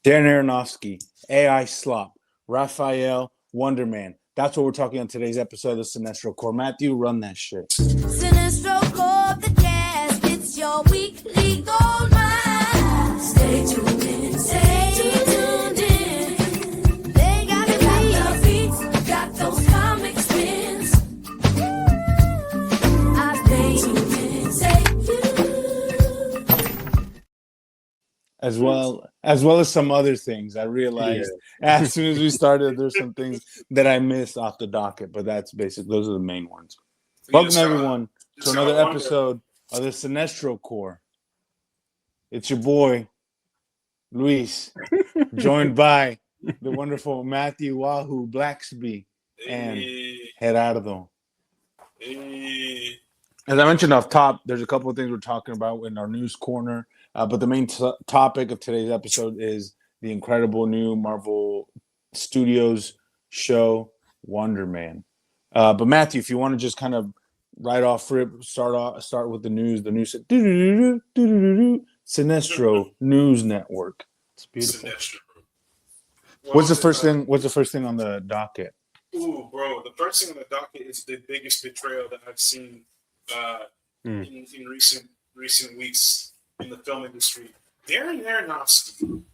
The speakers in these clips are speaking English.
Darren Aronofsky, AI Slop, Raphael, Wonder Man. That's what we're talking on today's episode of the Cinestro Core. Matthew, run that shit. Cinestro Core, the cast. It's your weekly gold mine. Stay tuned in. Stay tuned in. They got it got the beats, got those comic spins. I stay tuned in. Stay tuned. As well as some other things. I realized as soon as we started, there's some things that I missed off the docket, but that's basically those are the main ones. Welcome everyone to another episode of the Cinestro Core. It's your boy Luis, joined by the wonderful Matthew Wahoo Blacksby and Gerardo. As I mentioned off top, there's a couple of things we're talking about in our news corner. But the main topic of today's episode is the incredible new Marvel Studios show, Wonder Man. But Matthew, if you want to just kind of right off rip, start with the news. The news Cinestro News Network. It's beautiful. Sinestro. Well, what's the first thing on the docket? Ooh, bro, the first thing on the docket is the biggest betrayal that I've seen in recent weeks in the film industry. Darren Aronofsky.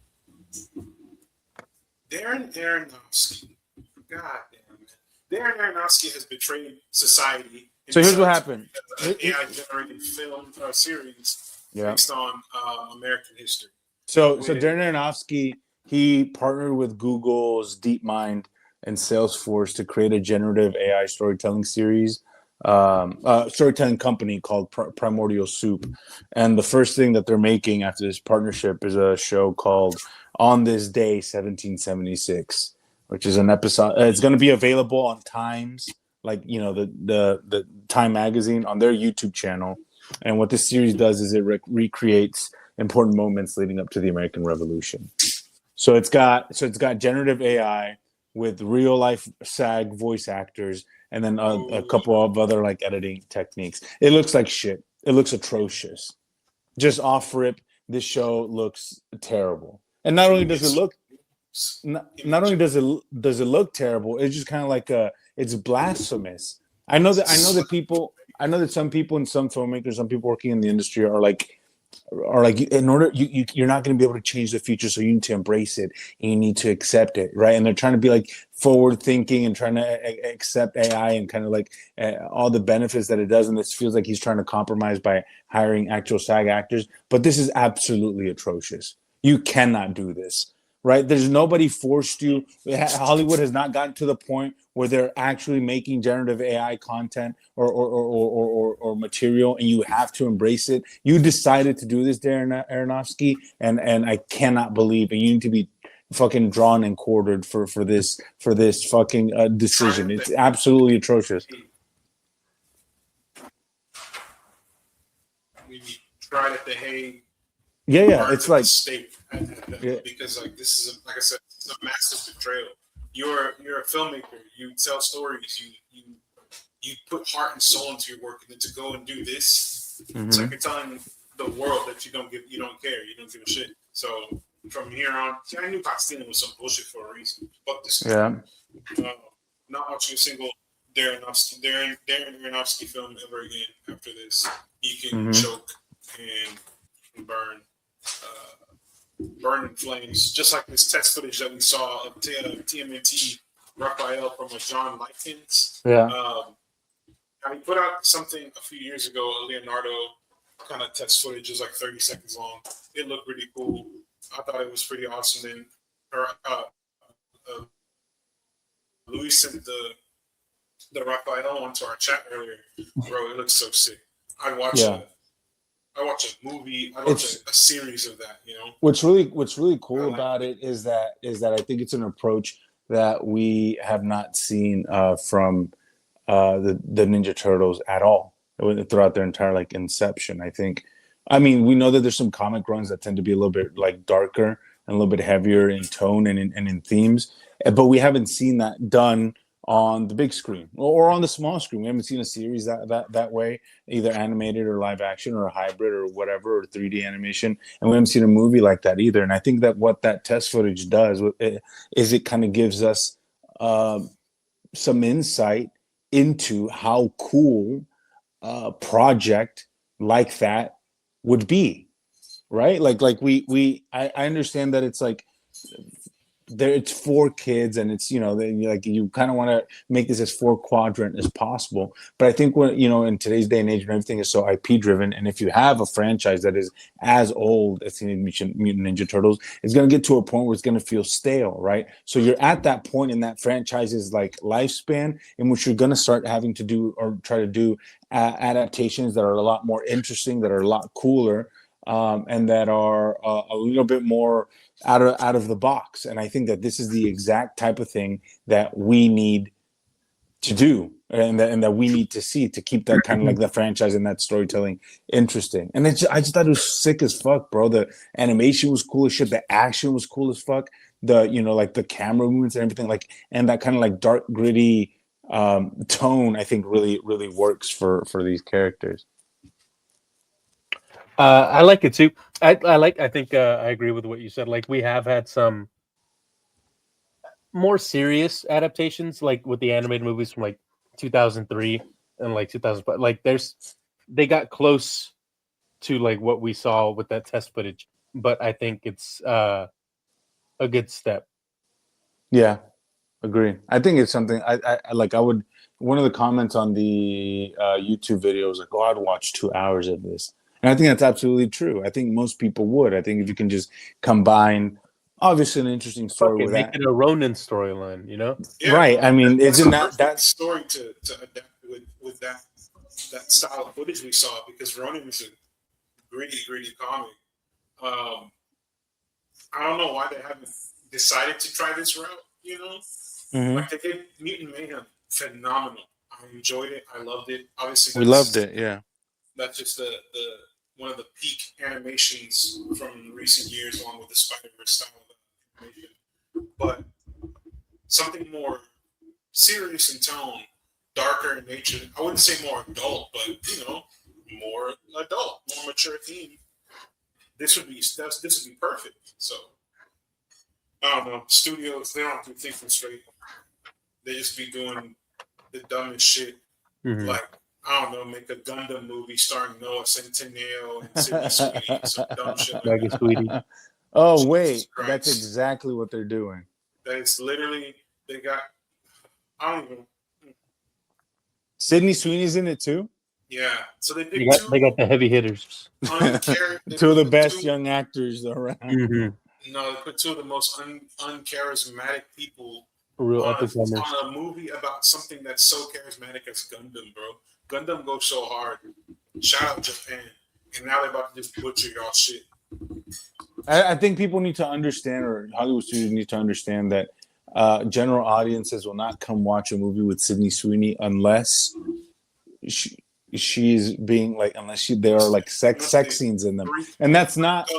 God damn it. Darren Aronofsky has betrayed society. So here's what happened. AI-generated film series based on American history. So Darren Aronofsky, he partnered with Google's DeepMind and Salesforce to create a generative AI storytelling series. Storytelling company called Primordial Soup, and the first thing that they're making after this partnership is a show called On This Day 1776, which is an episode. It's going to be available on Times, like the Time magazine, on their YouTube channel. And what this series does is it recreates important moments leading up to the American Revolution. So it's got generative AI with real life SAG voice actors. And then a couple of other like editing techniques. It looks like shit. It looks atrocious. Just off rip, this show looks terrible. And not only does it look terrible, it's just kind of like it's blasphemous. I know that some people and some filmmakers, some people working in the industry are like in order you're not going to be able to change the future, so you need to embrace it and you need to accept it, right? And they're trying to be like forward thinking and trying to accept AI and kind of like all the benefits that it does. And this feels like he's trying to compromise by hiring actual SAG actors, but this is absolutely atrocious. You cannot do this, right? There's nobody forced you. Hollywood has not gotten to the point where they're actually making generative AI content or material, and you have to embrace it. You decided to do this, Darren Aronofsky, and I cannot believe, and you need to be fucking drawn and quartered for this fucking decision. It's absolutely atrocious. We tried at the Hague. Yeah, it's like state because like this is like I said, it's a massive betrayal. You're a filmmaker. You tell stories. You put heart and soul into your work, and then to go and do this, it's like you're telling the world that you don't care, you don't give a shit. So from here on, I knew Palestine was some bullshit for a reason. Fuck this. Yeah. Not watching a single Darren Aronofsky film ever again after this. You can choke and burn in flames, just like this test footage that we saw of TMNT Raphael from John Likens. He put out something a few years ago, a Leonardo kind of test footage. It was like 30 seconds long. It looked really cool. I thought it was pretty awesome. Then Luis sent the Raphael onto our chat earlier. Bro, it looks so sick. I watch a movie. I watch a series of that. What's really cool about it is that I think it's an approach that we have not seen from the Ninja Turtles at all throughout their entire inception. I mean, we know that there's some comic runs that tend to be a little bit darker and a little bit heavier in tone and in themes, but we haven't seen that done on the big screen or on the small screen. We haven't seen a series that way, either animated or live action or a hybrid or whatever, or 3D animation. And we haven't seen a movie like that either. And I think that what that test footage does is it kind of gives us some insight into how cool a project like that would be, right? Like I understand that it's like there it's for kids and it's like you kind of want to make this as 4-quadrant as possible, but I think when in today's day and age when everything is so IP driven, and if you have a franchise that is as old as Teenage Mutant Ninja Turtles, it's going to get to a point where it's going to feel stale, right? So you're at that point in that franchise's like lifespan in which you're going to start having to do or try to do adaptations that are a lot more interesting, that are a lot cooler, and that are a little bit more out of the box. And I think that this is the exact type of thing that we need to do, and that we need to see to keep that kind of like the franchise and that storytelling interesting. And I just thought it was sick as fuck, bro. The animation was cool as shit. The action was cool as fuck. The like the camera movements and everything, like, and that kind of like dark gritty tone, I think really works for these characters. I like it too. I think I agree with what you said. Like, we have had some more serious adaptations, like with the animated movies from like 2003 and like 2005. Like, they got close to like what we saw with that test footage, but I think it's a good step. Yeah, agree. I think it's something I would. One of the comments on the YouTube video was like, "Oh, I'd watch 2 hours of this." And I think that's absolutely true. I think most people would. I think if you can just combine, obviously, an interesting story with make that. it a Ronin storyline, Yeah, right. I mean, isn't that's that story to adapt with that style of footage we saw, because Ronin was a gritty comic. I don't know why they haven't decided to try this route. Mhm. Like, they did Mutant Mayhem, phenomenal. I enjoyed it. I loved it. Obviously, we loved it? Yeah. That's just the one of the peak animations from recent years, along with the Spider-Verse style of animation. But something more serious in tone, darker in nature. I wouldn't say more adult, but more adult, more mature theme. This would be perfect. So I don't know. Studios, they don't do thinking straight. They just be doing the dumbest shit. Mm-hmm. Like, I don't know, make a Gundam movie starring Noah Centineo and Sydney Sweeney, some dumb shit like that. Sweetie. Oh Jesus wait, Christ. that's exactly what they're doing. That's literally, they got, I don't even, Sydney Sweeney's in it too. yeah. So they They did got the heavy hitters. Two of the best young actors around. Mm-hmm. No, they put two of the most uncharismatic people Real on up-and-comers. a movie about something that's so charismatic as Gundam, bro. Gundam goes so hard. Shout out Japan. And now they're about to just butcher y'all shit. I think people need to understand, or Hollywood studios need to understand that general audiences will not come watch a movie with Sydney Sweeney unless she's being like, there are like sex scenes in them, and that's not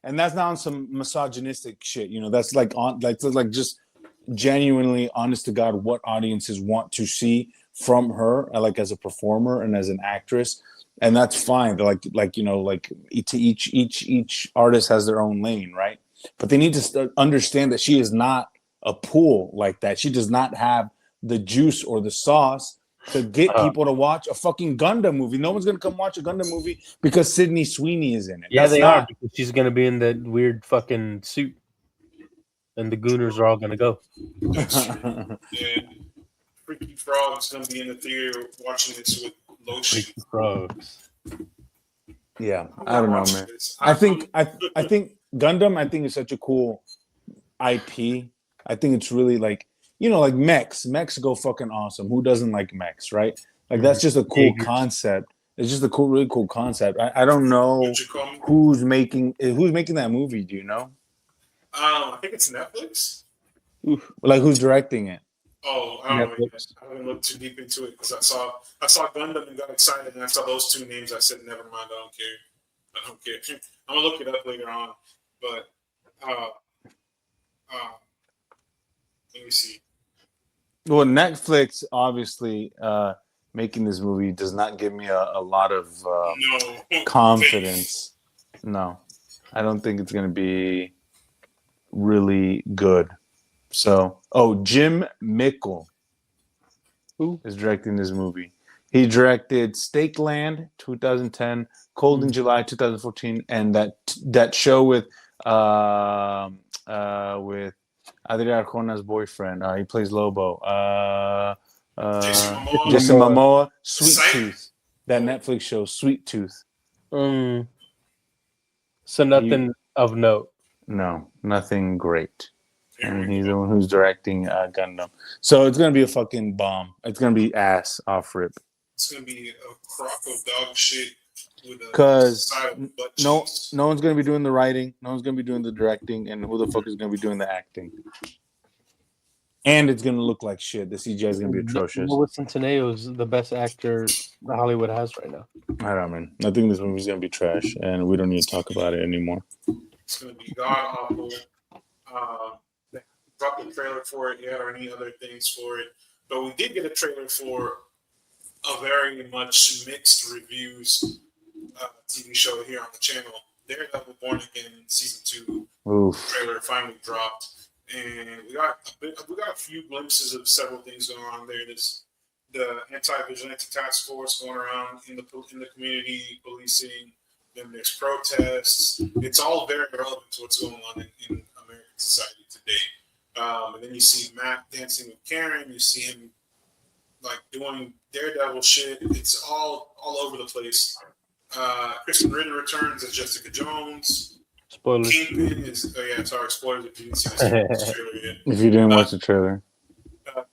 on some misogynistic shit. That's like like just genuinely honest to God what audiences want to see from her, like as a performer and as an actress. And that's fine. They're like to each artist has their own lane, right? But they need to understand that she is not a pool like that. She does not have the juice or the sauce to get people to watch a fucking Gundam movie. No one's gonna come watch a Gundam movie because Sydney Sweeney is in it. Yeah, are, because she's gonna be in that weird fucking suit, and the Gooners are all gonna go. That's true. Yeah. Freaky Frog's gonna be in the theater watching this with lotion. Freaky Frogs. Yeah, I don't know, man. I think Gundam, I think, is such a cool IP. I think it's really like mechs. Mechs go fucking awesome. Who doesn't like mechs, right? Like, that's just a cool concept. It's just a really cool concept. I don't know who's making that movie. Do you know? I think it's Netflix. Like, who's directing it? Oh, I don't know. I haven't looked too deep into it because I saw Gundam and got excited, and I saw those two names. I said, never mind. I don't care. I'm gonna look it up later on. But let me see. Well, Netflix obviously making this movie does not give me a lot of No confidence. No, I don't think it's going to be really good. So, Jim Mickle Who? is directing this movie. He directed Stakeland 2010, Cold in July 2014, and that show with Adria Arjona's boyfriend. He plays Lobo. Jason Momoa. Jason Momoa, Sweet Psych. Tooth. That Netflix show, Sweet Tooth. So nothing of note. No, nothing great. And he's the one who's directing Gundam. So it's gonna be a fucking bomb. It's gonna be ass off rip. It's gonna be a crock of dog shit with a Because side of butt no cheeks. one's gonna be doing the writing, no one's gonna be doing the directing, and who the fuck is gonna be doing the acting? And it's gonna look like shit. The CGI is gonna be atrocious. Noah Centineo is the best actor Hollywood has right now. I don't know, man. I think this movie's gonna be trash, and we don't need to talk about it anymore. It's gonna be god awful. They dropped the trailer for it yet, or any other things for it, but we did get a trailer for a very much mixed reviews TV show here on the channel. Daredevil Born Again season 2 Oof. trailer finally dropped, and we got a few glimpses of several things going on there. There's the anti-vigilante task force going around in the community policing. Then there's protests. It's all very relevant to what's going on in American society today. And then you see Matt dancing with Karen. You see him like doing Daredevil shit. It's all over the place. Kristen Ritter returns as Jessica Jones. Spoilers. Kingpin is sorry, spoilers if you didn't see this trailer yet. If you didn't watch the trailer.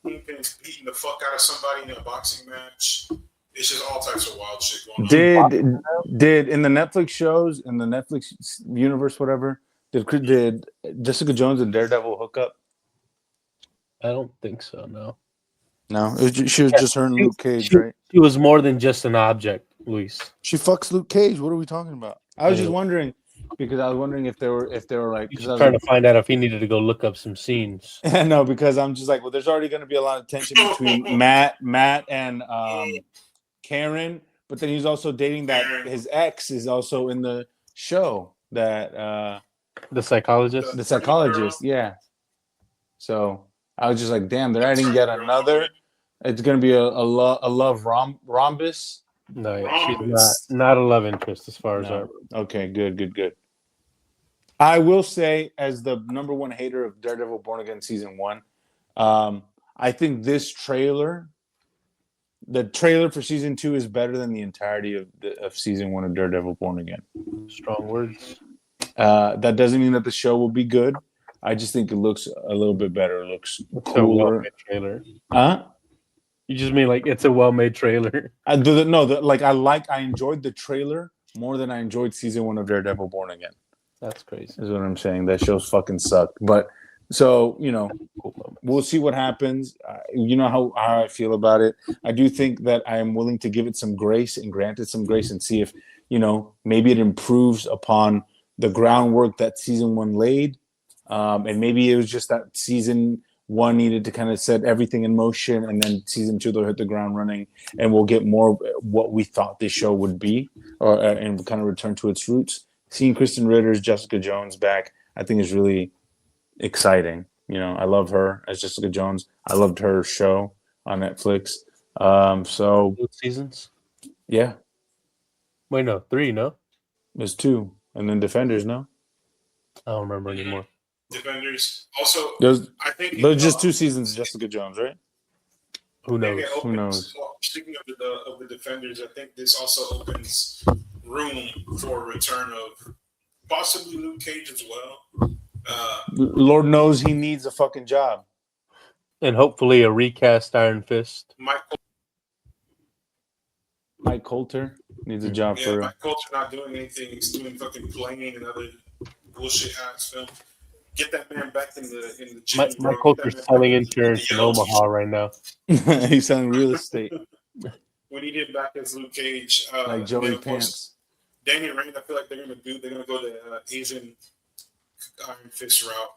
Kingpin is beating the fuck out of somebody in a boxing match. It's just all types of wild shit going on. Did in the Netflix shows, in the Netflix universe, whatever, did Jessica Jones and Daredevil hook up? I don't think so. No. No, she was just her and Luke Cage, right? She was more than just an object, Luis. She fucks Luke Cage. What are we talking about? I was just wondering because I was wondering if they were like He's trying to find out if he needed to go look up some scenes. No, because I'm just like, well, there's already going to be a lot of tension between Matt and Karen, but then he's also dating that his ex is also in the show that The psychologist. the psychologist, yeah. So I was just like, damn, they're adding yet another. It's going to be a love rhombus. No, she's not a love interest as far as No. Okay, good. I will say, as the number one hater of Daredevil Born Again season 1, I think this trailer, the trailer for season 2, is better than the entirety of season 1 of Daredevil Born Again. Strong words. That doesn't mean that the show will be good. I just think it looks a little bit better. It looks It's a cooler. well-made trailer. Huh? You just mean like it's a well-made trailer? I enjoyed the trailer more than I enjoyed season 1 of Daredevil Born Again. That's crazy. Is what I'm saying. That show's fucking sucked. But so, we'll see what happens. You know how I feel about it. I do think that I am willing to give it some grace and grant it some grace and see if, maybe it improves upon the groundwork that season 1 laid. And maybe it was just that season 1 needed to kind of set everything in motion, and then season 2 they'll hit the ground running, and we'll get more what we thought this show would be, and kind of return to its roots. Seeing Kristen Ritter's Jessica Jones back, I think is really exciting. I love her as Jessica Jones. I loved her show on Netflix. So Both seasons? yeah, Wait, no, 3, no? there's 2, and then Defenders. No, I don't remember anymore. Defenders. Also, I think there's just 2 seasons of Jessica Jones, right? Who knows? Who knows? Well, speaking of the Defenders, I think this also opens room for a return of possibly Luke Cage as well. Lord knows he needs a fucking job. And hopefully a recast Iron Fist. Mike Coulter needs a job for real. Mike Coulter not doing anything. He's doing fucking playing and other bullshit ass film. Get that man back in the gym. Mike Coulter's selling insurance in Omaha right now. He's selling real estate. We need him back as Luke Cage. Like Joey Pants. Daniel Rand, I feel like they're gonna go the Asian Iron Fist route.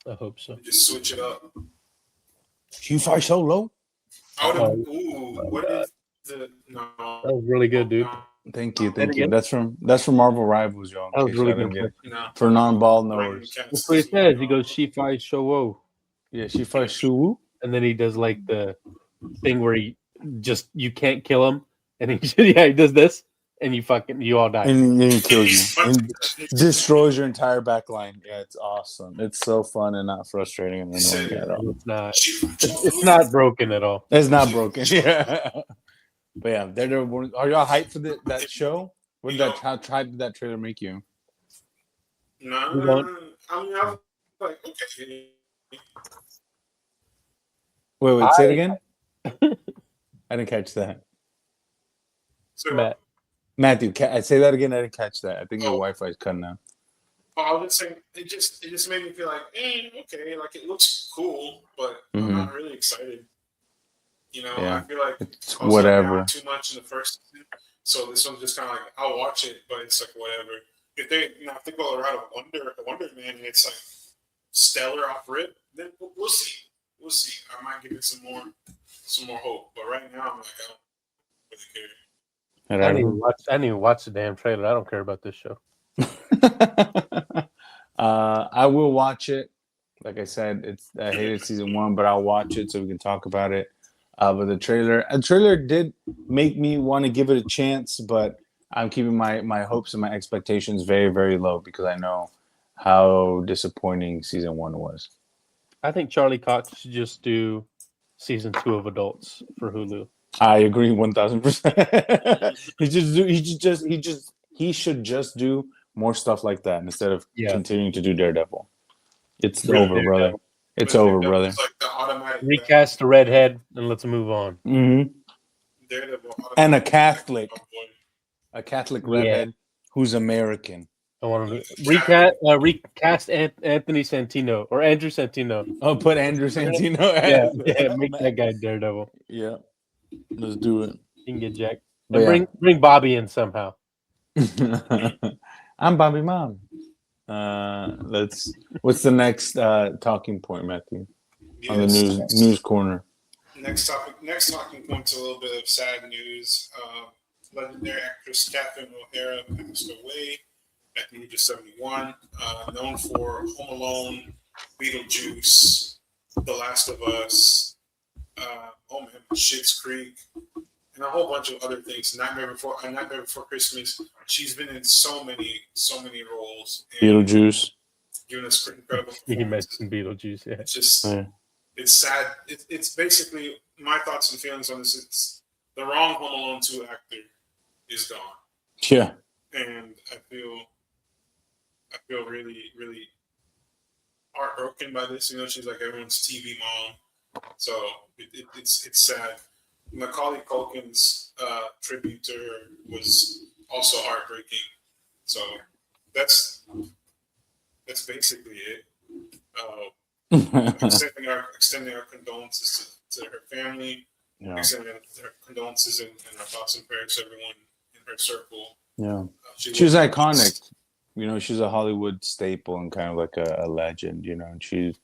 I hope so. Just switch it up. She fight so low. I would have. Oh, Ooh, what is the no? That was really good, dude. Thank you. again? That's from Marvel Rivals, y'all. That was really good. No. For non-ball Random knowers. cast That's what he is- says. He goes, "She fights Showo," Yeah, she fights Shuwu. and then he does like the thing where he just you can't kill him, and he he does this, and you all die. And then he kills you. And destroys your entire back line. Yeah, it's awesome. It's so fun and not frustrating and annoying at all. It's not. She- It's not broken at all. It's not broken. Yeah. But yeah, are y'all hyped for that show? What did how did that trailer make you? No, I mean, I was like, okay. Wait, say it again? I didn't catch that. So, Matt. Matthew, I say that again. I didn't catch that. I think your Oh. Wi-Fi is cutting out. I was just saying, it just made me feel like, okay, like it looks cool, but Mhm. I'm not really excited. You know, Yeah. I feel like It's I was whatever. down too much in the first season, so this one's just kind of like I'll watch it, but it's like whatever. If they go around a Wonder Man, and it's like stellar off rip, then we'll see. We'll see. I might give it some more hope, but right now I'm like, I don't really care. I didn't even watch the damn trailer. I don't care about this show. I will watch it. Like I said, I hated season 1, but I'll watch it so we can talk about it. But the trailer did make me want to give it a chance, but I'm keeping my hopes and my expectations very, very low because I know how disappointing season 1 was. I think Charlie Cox should just do season 2 of Adults for Hulu. I agree 1000%. He should just do more stuff like that instead of continuing to do Daredevil. It's over, brother. It's over, brother. It's like the automatic Recast the redhead and let's move on. Mm-hmm. Daredevil And a automatic- Catholic redhead who's American. I want to recast Anthony Santino or Andrew Santino. Oh, put Andrew Santino. Yeah, make that guy Daredevil. Yeah, let's do it. He can get jacked. But And bring Bobby in somehow. I'm Bobby Mom. What's the next talking point, Matthew? On the news corner. Next talking point's a little bit of sad news. Legendary actress Catherine O'Hara passed away at the age of 71. Known for Home Alone, Beetlejuice, The Last of Us, Schitt's Creek, and a whole bunch of other things. Nightmare Before Christmas. She's been in so many roles. Beetlejuice. Giving us incredible He performances. mentioned Beetlejuice. Yeah. It's just, it's sad. It's basically my thoughts and feelings on this. It's the wrong Home Alone 2 actor is gone, Yeah. and I feel really, really heartbroken by this. You know, she's like everyone's TV mom, so it's sad. Macaulay Culkin's tribute to her was also heartbreaking. So that's basically it. Extending our condolences to her family. Yeah. Extending our condolences and our thoughts and prayers to everyone in her circle. Yeah. She was iconic. You know, she's a Hollywood staple and kind of like a legend, you know, and she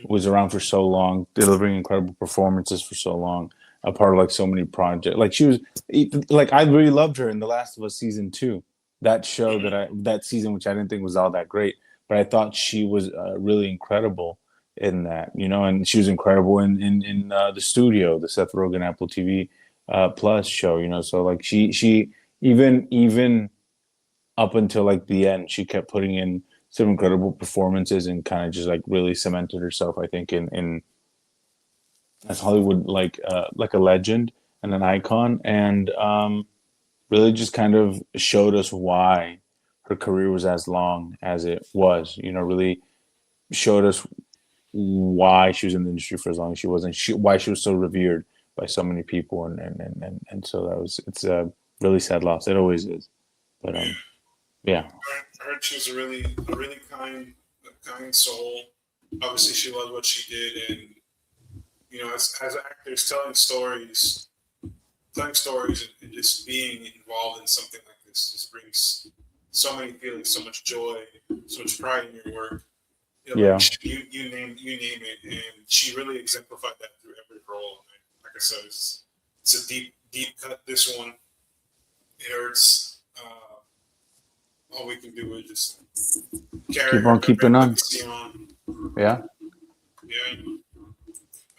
was around for so long, delivering incredible performances for so long, a part of like so many projects. Like she was like, I really loved her in The Last of Us season 2, that show that season, which I didn't think was all that great, but I thought she was really incredible in that, you know, and she was incredible in the Studio, the Seth Rogen Apple TV Plus show, you know, so like she even up until like the end, she kept putting in some incredible performances and kind of just like really cemented herself, I think, in as Hollywood like a legend and an icon, and really just kind of showed us why her career was as long as it was. You know, really showed us why she was in the industry for as long as she was, and why she was so revered by so many people, and so it's a really sad loss. It always is, but yeah. I heard she was a really kind soul. Obviously, she loved what she did, and you know, as actors, telling stories, and just being involved in something like this just brings so many feelings, so much joy, so much pride in your work. You know, Yeah. like you name it, and she really exemplified that through said, it's a deep cut. This one, it hurts. All we can do is just carry Keep on keeping on. on. Yeah.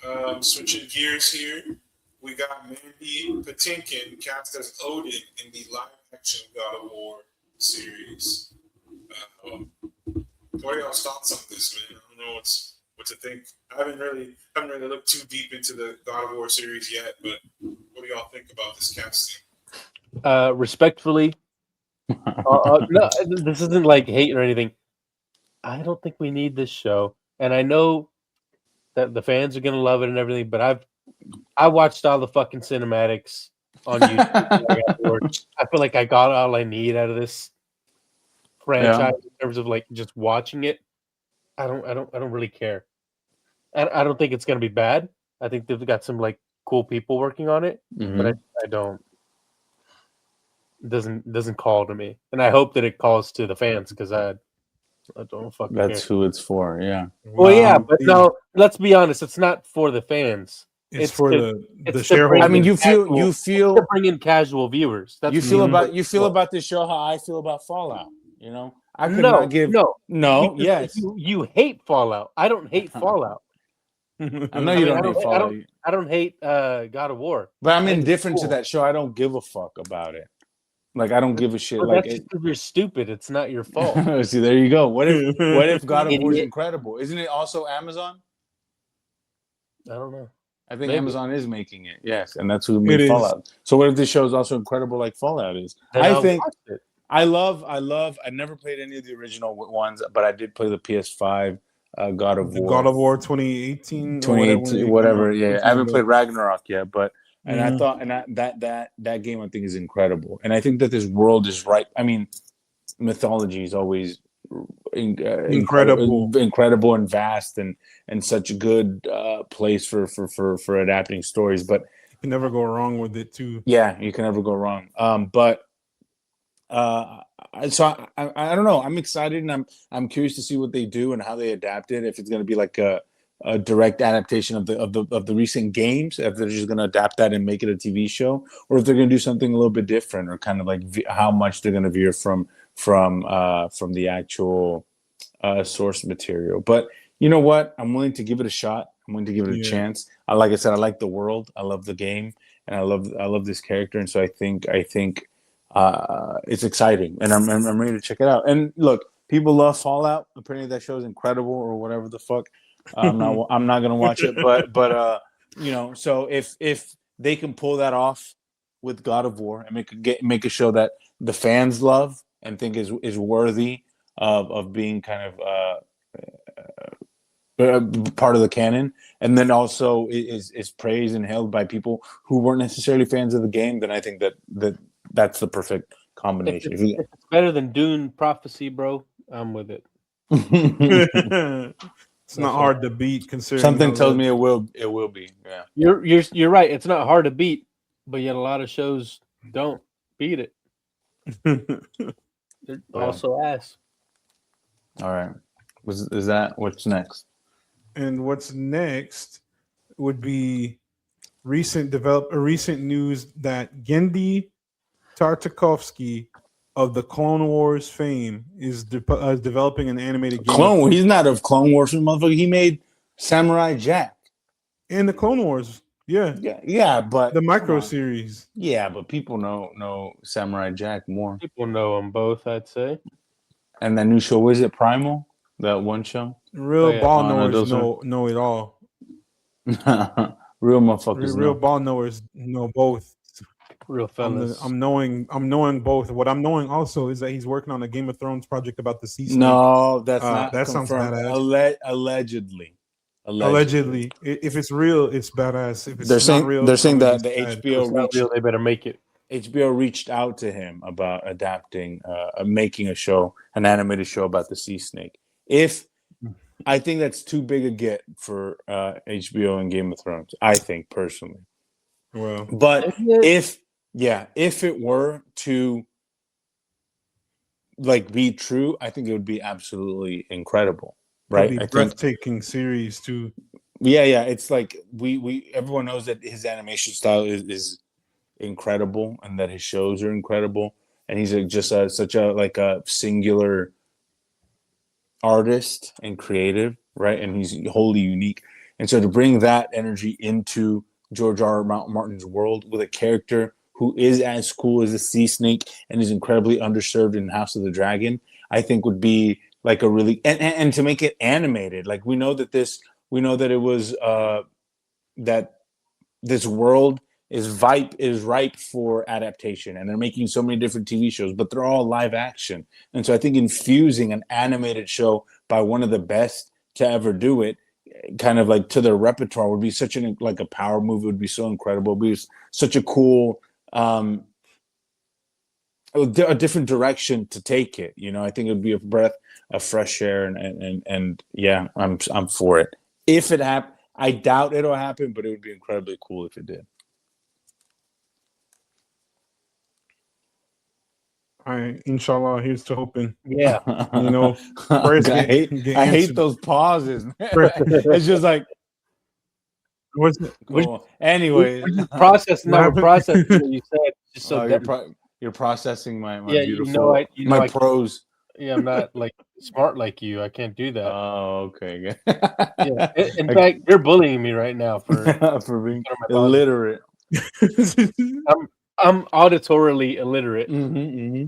Yeah. Switching gears here, we got Mandy Patinkin cast as Odin in the live-action God of War series. What are y'all's thoughts on this, man? I don't know what to think. I haven't really looked too deep into the God of War series yet, but what do y'all think about this casting? Respectfully, no, this isn't like hate or anything. I don't think we need this show, and I know that the fans are gonna love it and everything. But I watched all the fucking cinematics on YouTube. I feel like I got all I need out of this franchise in terms of like just watching it. I don't really care. I don't think it's gonna be bad. I think they've got some like cool people working on it, but I don't. It doesn't call to me, and I hope that it calls to the fans because I don't fucking care. That's who it's for. Yeah. Well, yeah, but no. Let's be honest. It's not for the fans. It's for the to shareholders. bring I mean, you in feel to bring in casual viewers. That's you feel about this show how I feel about Fallout. You know, I could no, not give no. because yes. You hate Fallout. I don't hate Fallout. I know you don't hate Fallout. I don't hate God of War. But I'm indifferent to that show. I don't give a fuck about it. Like I don't give a shit. Well, like that's just 'cause you're stupid. It's not your fault. See, there you go. What if God of War is incredible? Isn't it also Amazon? I don't know. I think Maybe. Amazon is making it. Yes, and that's who made Fallout. So what if this show is also incredible like Fallout is? Then I think I love. I never played any of the original ones, but I did play the PS5 God of War. God of War 2018, 2018, whatever. Yeah, I haven't played Ragnarok yet, but. And I thought, that game I think is incredible, and I think that this world is right. I mean, mythology is always incredible and vast, and such a good place for adapting stories. But you can never go wrong with it too. Yeah, you can never go wrong. So I don't know. I'm excited, and I'm curious to see what they do and how they adapt it. If it's going to be like a direct adaptation of the recent games, if they're just going to adapt that and make it a TV show, or if they're going to do something a little bit different, or kind of like how much they're going to veer from the actual source material. But you know what? I'm willing to give it a shot. I'm willing to give it a chance. Like I said, I like the world. I love the game, and I love this character. And so I think it's exciting, and I'm ready to check it out. And look, people love Fallout. Apparently, that show is incredible, or whatever the fuck. I'm not gonna watch it, but you know, so if they can pull that off with God of War and make a show that the fans love and think is worthy of being kind of part of the canon, and then also is praised and hailed by people who weren't necessarily fans of the game, then I think that's the perfect combination. If it's better than Dune Prophecy, bro, I'm with it. It's not hard to beat, considering something tells me it will be. Yeah, you're right. It's not hard to beat, but yet a lot of shows don't beat it. They're also ass. All right, is that what's next? And what's next would be recent news that Genndy Tartakovsky of the Clone Wars fame is developing an animated game. Clone Wars. He's not of Clone Wars, motherfucker. He made Samurai Jack. And the Clone Wars. Yeah, but the micro series. Yeah, but people know Samurai Jack more. People know them both, I'd say. And that new show, was it Primal? That one show? Ball knowers know it all. Real motherfuckers. Real ball knowers know both. Real fellas. I'm knowing both. What I'm knowing also is that he's working on a Game of Thrones project about the sea snake. No, that's not that confirmed. sounds badass. Allegedly. If it's real, it's badass. If it's not real, they're saying that the HBO they better make it. HBO reached out to him about adapting, making a show, an animated show about the sea snake. I think that's too big a get for HBO and Game of Thrones. I think personally. Well, but if it were to like be true, I think it would be absolutely incredible, right? It'd be breathtaking series too. Yeah. It's like we everyone knows that his animation style is incredible, and that his shows are incredible, and he's such a singular artist and creative, right? And he's wholly unique. And so to bring that energy into George R. R. Martin's world with a character who is as cool as a sea snake and is incredibly underserved in House of the Dragon, I think would be like a really and to make it animated. Like we know that it was that this world is ripe for adaptation, and they're making so many different TV shows, but they're all live action. And so I think infusing an animated show by one of the best to ever do it, kind of like to their repertoire, would be such a power move. It would be so incredible. It would be such a cool, a different direction to take it. You know, I think it would be a breath of fresh air, and yeah, I'm for it. If it happens, I doubt it'll happen, but it would be incredibly cool if it did. Inshallah, here's to hoping. Yeah. You know, I hate those pauses. It's just like, what's it? cool. Anyway, Process what you said. Just so you're processing my yeah, beautiful my prose. Yeah, I'm not like smart like you. I can't do that. Oh, okay. Yeah. In fact, you're bullying me right now for being illiterate. I'm auditorily illiterate. Mm-hmm.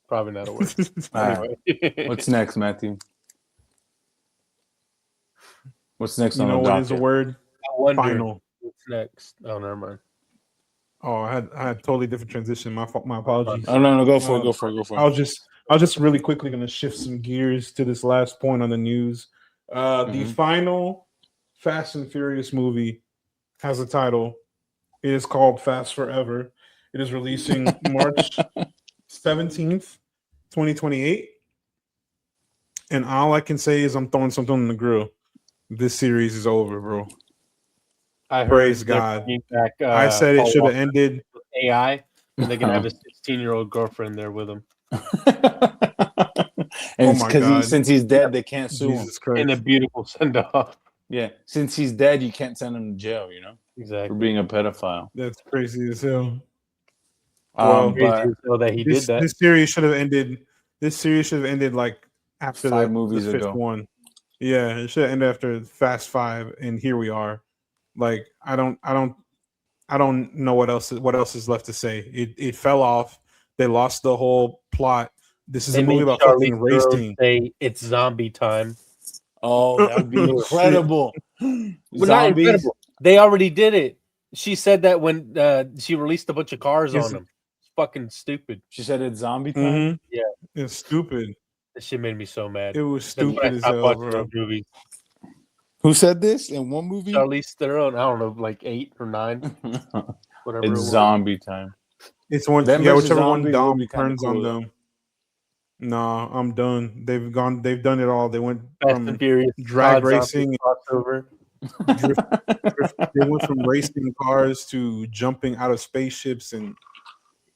Probably not a word. Anyway. What's next, Matthew? What's next on the docket? What is a word? I wonder Final. what's next. Oh, never mind. Oh, I had a totally different transition. My apologies. Oh no, go for it. I was just really quickly going to shift some gears to this last point on the news. The final Fast and Furious movie has a title. It is called Fast Forever. It is releasing March 17th, 2028. And all I can say is I'm throwing something on the grill. This series is over, bro. Praise God. Back, I said it should have ended. AI, and they're going to have a 16-year-old girlfriend there with him. And because since he's dead, they can't sue him. And a beautiful send-off. Yeah, since he's dead, you can't send him to jail, you know? Exactly. For being a pedophile. That's crazy as hell. That he did that. This series should have ended. This series should have ended like after 5 movies the fifth ago. one. Yeah, it should have ended after Fast 5, and here we are. Like I don't know what else is left to say. It fell off. They lost the whole plot. This is a movie about fucking racing. Say it's zombie time. Oh, that would be incredible. Well, not incredible. They already did it. She said that when she released a bunch of cars on them. It's fucking stupid. She said it's zombie time? Mm-hmm. Yeah. It's stupid. That shit made me so mad. It was stupid as hell, bro. Who said this in one movie? Charlize Theron. I don't know, like 8 or 9. Whatever. It's zombie time. It's one. Them Yeah, versus whichever one zombies Dom would be kinda turns on cool. them. No, I'm done. They've done it all. They went Fast from and Furious drag zombie racing. crossover. They went from racing cars to jumping out of spaceships, and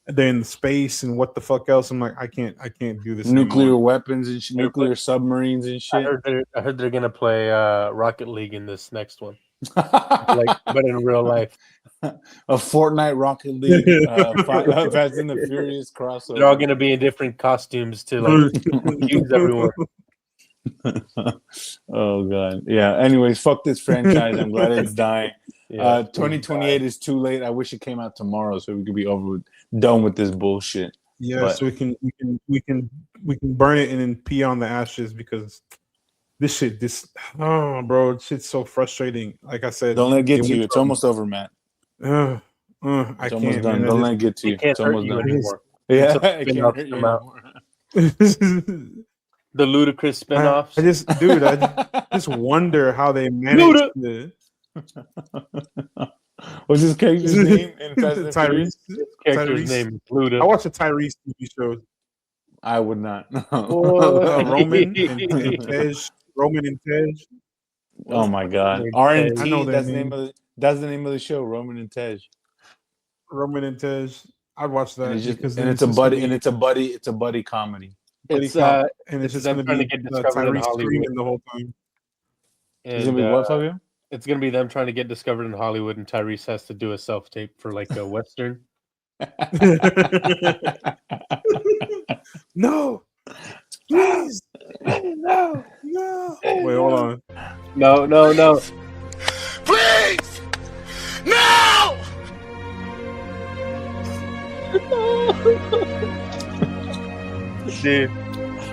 they're in space and what the fuck else. I'm like, I can't do this. Nuclear anymore. weapons and nuclear submarines and shit. I heard they're gonna play Rocket League in this next one, but in real life. A Fortnite Rocket League, Fast and the Furious crossover. They're all gonna be in different costumes to like use everyone. Oh god, yeah. Anyways, fuck this franchise. I'm glad it's dying. 2028 is too late. I wish it came out tomorrow so we could be done with this bullshit. Yeah, so we can burn it and then pee on the ashes because bro, shit's so frustrating. Like I said, don't let it get to you. It's almost over, Matt. I It's almost can't. done. Man. Don't let it get to you. Can't It's hurt almost you done. anymore. Yeah, Until it can't spin-offs hurt you come out. anymore. The ludicrous spinoffs. I just wonder how they managed to. What's his character's name in Fast and Furious? His character's name is Luda. I watched the Tyrese TV shows. I would not. Roman and Tej. Roman and Tej. Oh my god. R&T. I know That's that that's the name of the show. Roman and Tej. Roman and Tej. I'd watch that It's a buddy comedy. It's and it's just them going to trying be to get discovered in Tyrese Hollywood. screaming the whole time. It's gonna be what, Fabio? It's gonna be them trying to get discovered in Hollywood, and Tyrese has to do a self tape for like a western. No, please, No. no. Wait, hold on. No. Please! No! Dude,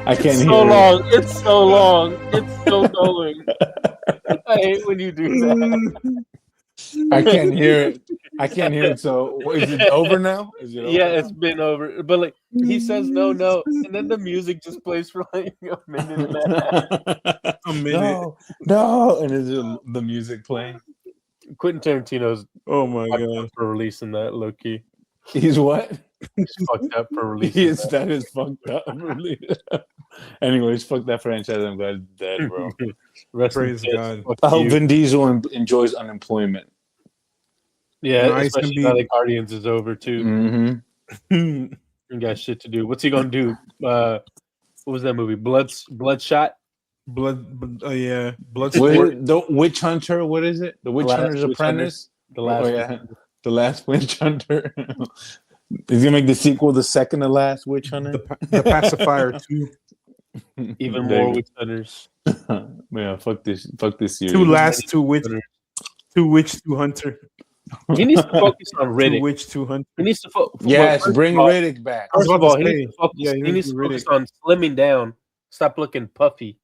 I can't it's hear so it. long. It's so long. It's so going. I hate when you do that. I can't hear it. I can't hear it. So is it over now? Is it over? Yeah, it's been over. But like he says no, and then the music just plays for like a minute and a half. A minute. No, and is it the music playing? Quentin Tarantino's Oh my fucked god. up for releasing that, low key. He's what? He's fucked up for releasing He is. that. That is fucked up. Really. Anyways, fuck that franchise. I'm glad it's dead, bro. Rest in Praise peace. God. Fuck I hope you. Vin Diesel enjoys unemployment. Yeah, Nice especially and now be- that Guardians is over too. Mm-hmm. He got shit to do. What's he gonna do? What was that movie? Bloodshot. Yeah, blood. The Witch Hunter. What is it? The Witch Last Hunter's Witch Apprentice. The last. Oh, yeah. The Last Witch Hunter. He's gonna make the sequel, the second to last Witch Hunter. The pacifier too. Even There more you witch hunters. go. Yeah, fuck this series. Two witch, two hunter. He needs to focus on Two Riddick. witch, two hunter. He needs to focus. Yes, bring Riddick back. I was First of about all, to he say, needs to focus, yeah, he needs to do focus Riddick. on slimming down. Stop looking puffy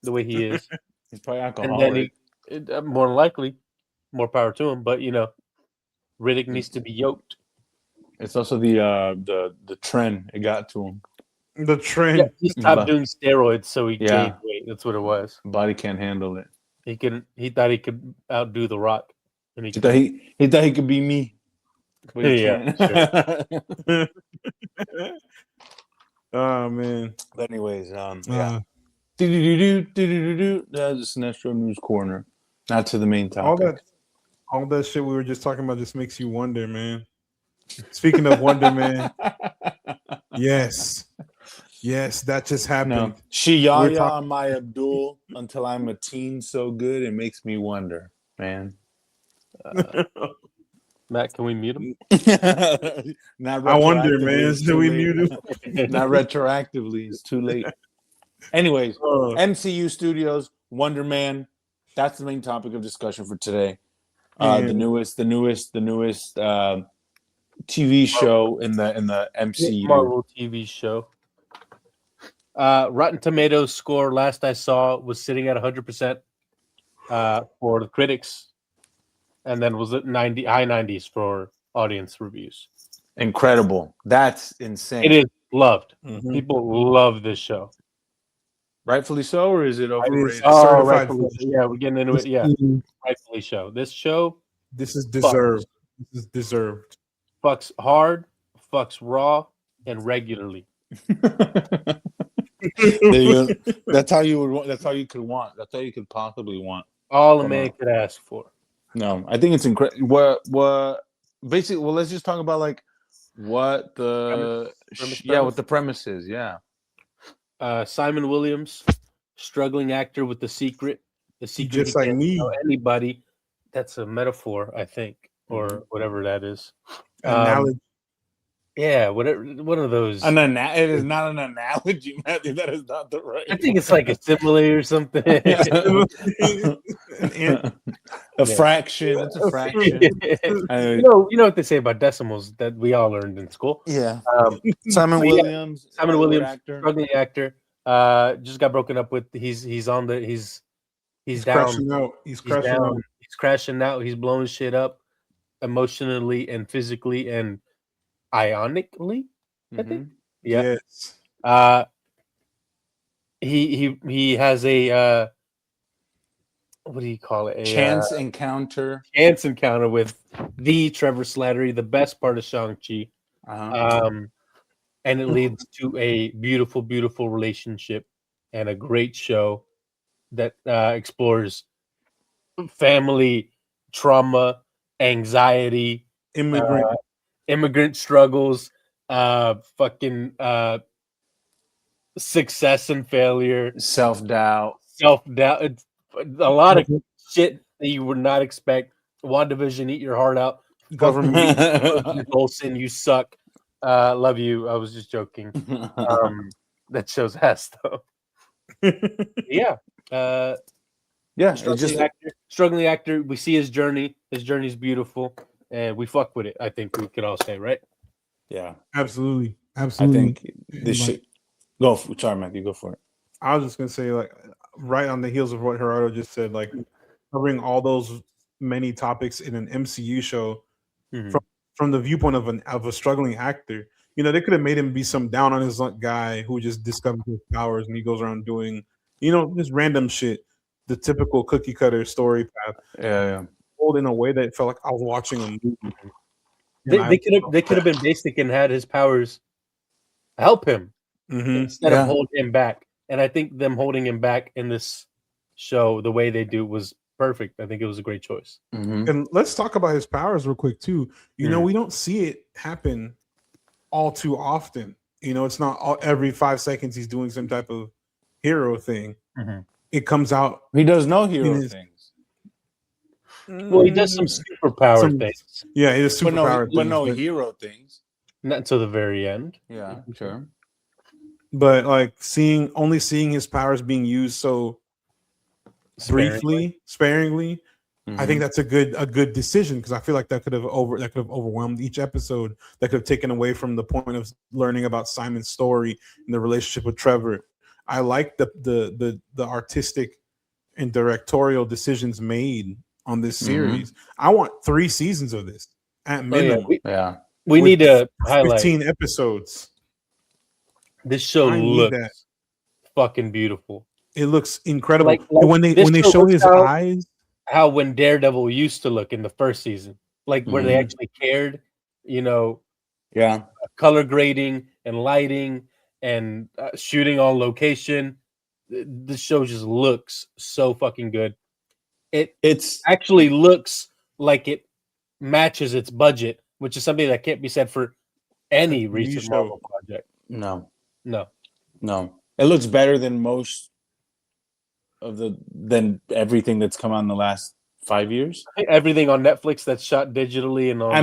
the way he is. He's probably And alcoholic. then more than likely, more power to him. But Riddick needs to be yoked. It's also the trend it got to him. The trend. Yeah, he stopped doing steroids, so he Yeah. gained weight. That's what it was. Body can't handle it. He thought he could outdo The Rock, and He thought he could be me. But he Yeah, can't. Oh man. But anyways, yeah. Uh, That's the Cinestro News Corner. Not to the main topic. all that shit we were just talking about just makes you wonder, man. Speaking of wonder, man. Yes, that just happened. No. She Yahya talk- on my Abdul until I'm a teen so good it makes me wonder, man. Matt, can we mute him? Not I wonder, retroactively, man. it's Do too we late. mute him? Not retroactively, it's too late. Anyways, MCU Studios, Wonder Man. That's the main topic of discussion for today. The newest TV show in the MCU. Marvel TV show. Rotten Tomatoes score last I saw was sitting at 100% for the critics, and then was it high 90s for audience reviews. Incredible. That's insane. It is loved. Mhm. People love this show. Rightfully so, or is it overrated? Certified rightfully, yeah, we're getting into it. Yeah, rightfully so. This show This is deserved. This is deserved. fucks hard, fucks raw, and regularly. There you go. That's how you would want. That's how you could want. That's how you could possibly want. All a Come man on. could ask for. No, I think it's incredible. What basically? Well, let's just talk about like what the Premise? what the premise is. Yeah, Simon Williams, struggling actor with the secret. The secret Just he like can't me. tell anybody. That's a metaphor, I think, or whatever that is. Analogy. Yeah, whatever. One of those. it is not an analogy, Matthew. That is not the right. I think it's like a simile or something. A fraction. It's a fraction. you know what they say about decimals that we all learned in school. Yeah. Um, Simon But yeah, Williams. Simon Williams, actor. struggling actor, just got broken up with. He's down. Crashing out. He's He's crashing down. out. He's crashing out. He's blowing shit up, emotionally and physically and ionically. I think. Mhm. Yeah. Yes. He has a what do you call it? A Chance encounter. chance encounter with the Trevor Slattery, the best part of Shang-Chi. Uh-huh. And it leads to a beautiful, beautiful relationship and a great show that explores family trauma, anxiety, immigrant struggles, fucking success and failure, Self-doubt. self-doubt. It's a lot of shit that you would not expect. WandaVision, eat your heart out. Government Olsen, you suck. Love you. I was just joking. That show's ass though. Yeah. Yeah, it's just Struggling actor. We see his journey. His journey's beautiful, and we fuck with it. I think we could all say, right? yeah. Absolutely. I Absolutely. think this Like, shit. Go for sorry, Matthew. Go for it. I was just gonna say, like, right on the heels of what Gerardo just said, like covering all those many topics in an MCU show Mhm. from the viewpoint of a struggling actor. You know, they could have made him be some down on his luck guy who just discovers his powers and he goes around doing, just random shit, the typical cookie cutter story path, Yeah, told in a way that felt like I was watching a movie. They could have been basic and had his powers help him instead of hold him back. And I think them holding him back in this show, the way they do, was perfect. I think it was a great choice. Mm-hmm. And let's talk about his powers real quick too. You know, we don't see it happen all too often. You know, it's not every 5 seconds he's doing some type of hero thing. It comes out. He does no hero things. Well, he does some superpower things. Yeah, he does superpower but no hero things. Not until the very end. Yeah, sure. But like only seeing his powers being used so sparingly, I think that's a good decision, because I feel like that could have overwhelmed each episode. That could have taken away from the point of learning about Simon's story and the relationship with Trevor. I like the artistic and directorial decisions made on this series. I want 3 seasons of this at minimum. We need to highlight 15 episodes. This show looks fucking beautiful. It looks incredible. Like when they show his eyes, how when Daredevil used to look in the first season, like where they actually cared, color grading and lighting and shooting on location. This show just looks so fucking good. It's actually looks like it matches its budget, which is something that can't be said for any recent Marvel project. No. It looks better than most than everything that's come out in the last 5 years. Everything on Netflix that's shot digitally and on. I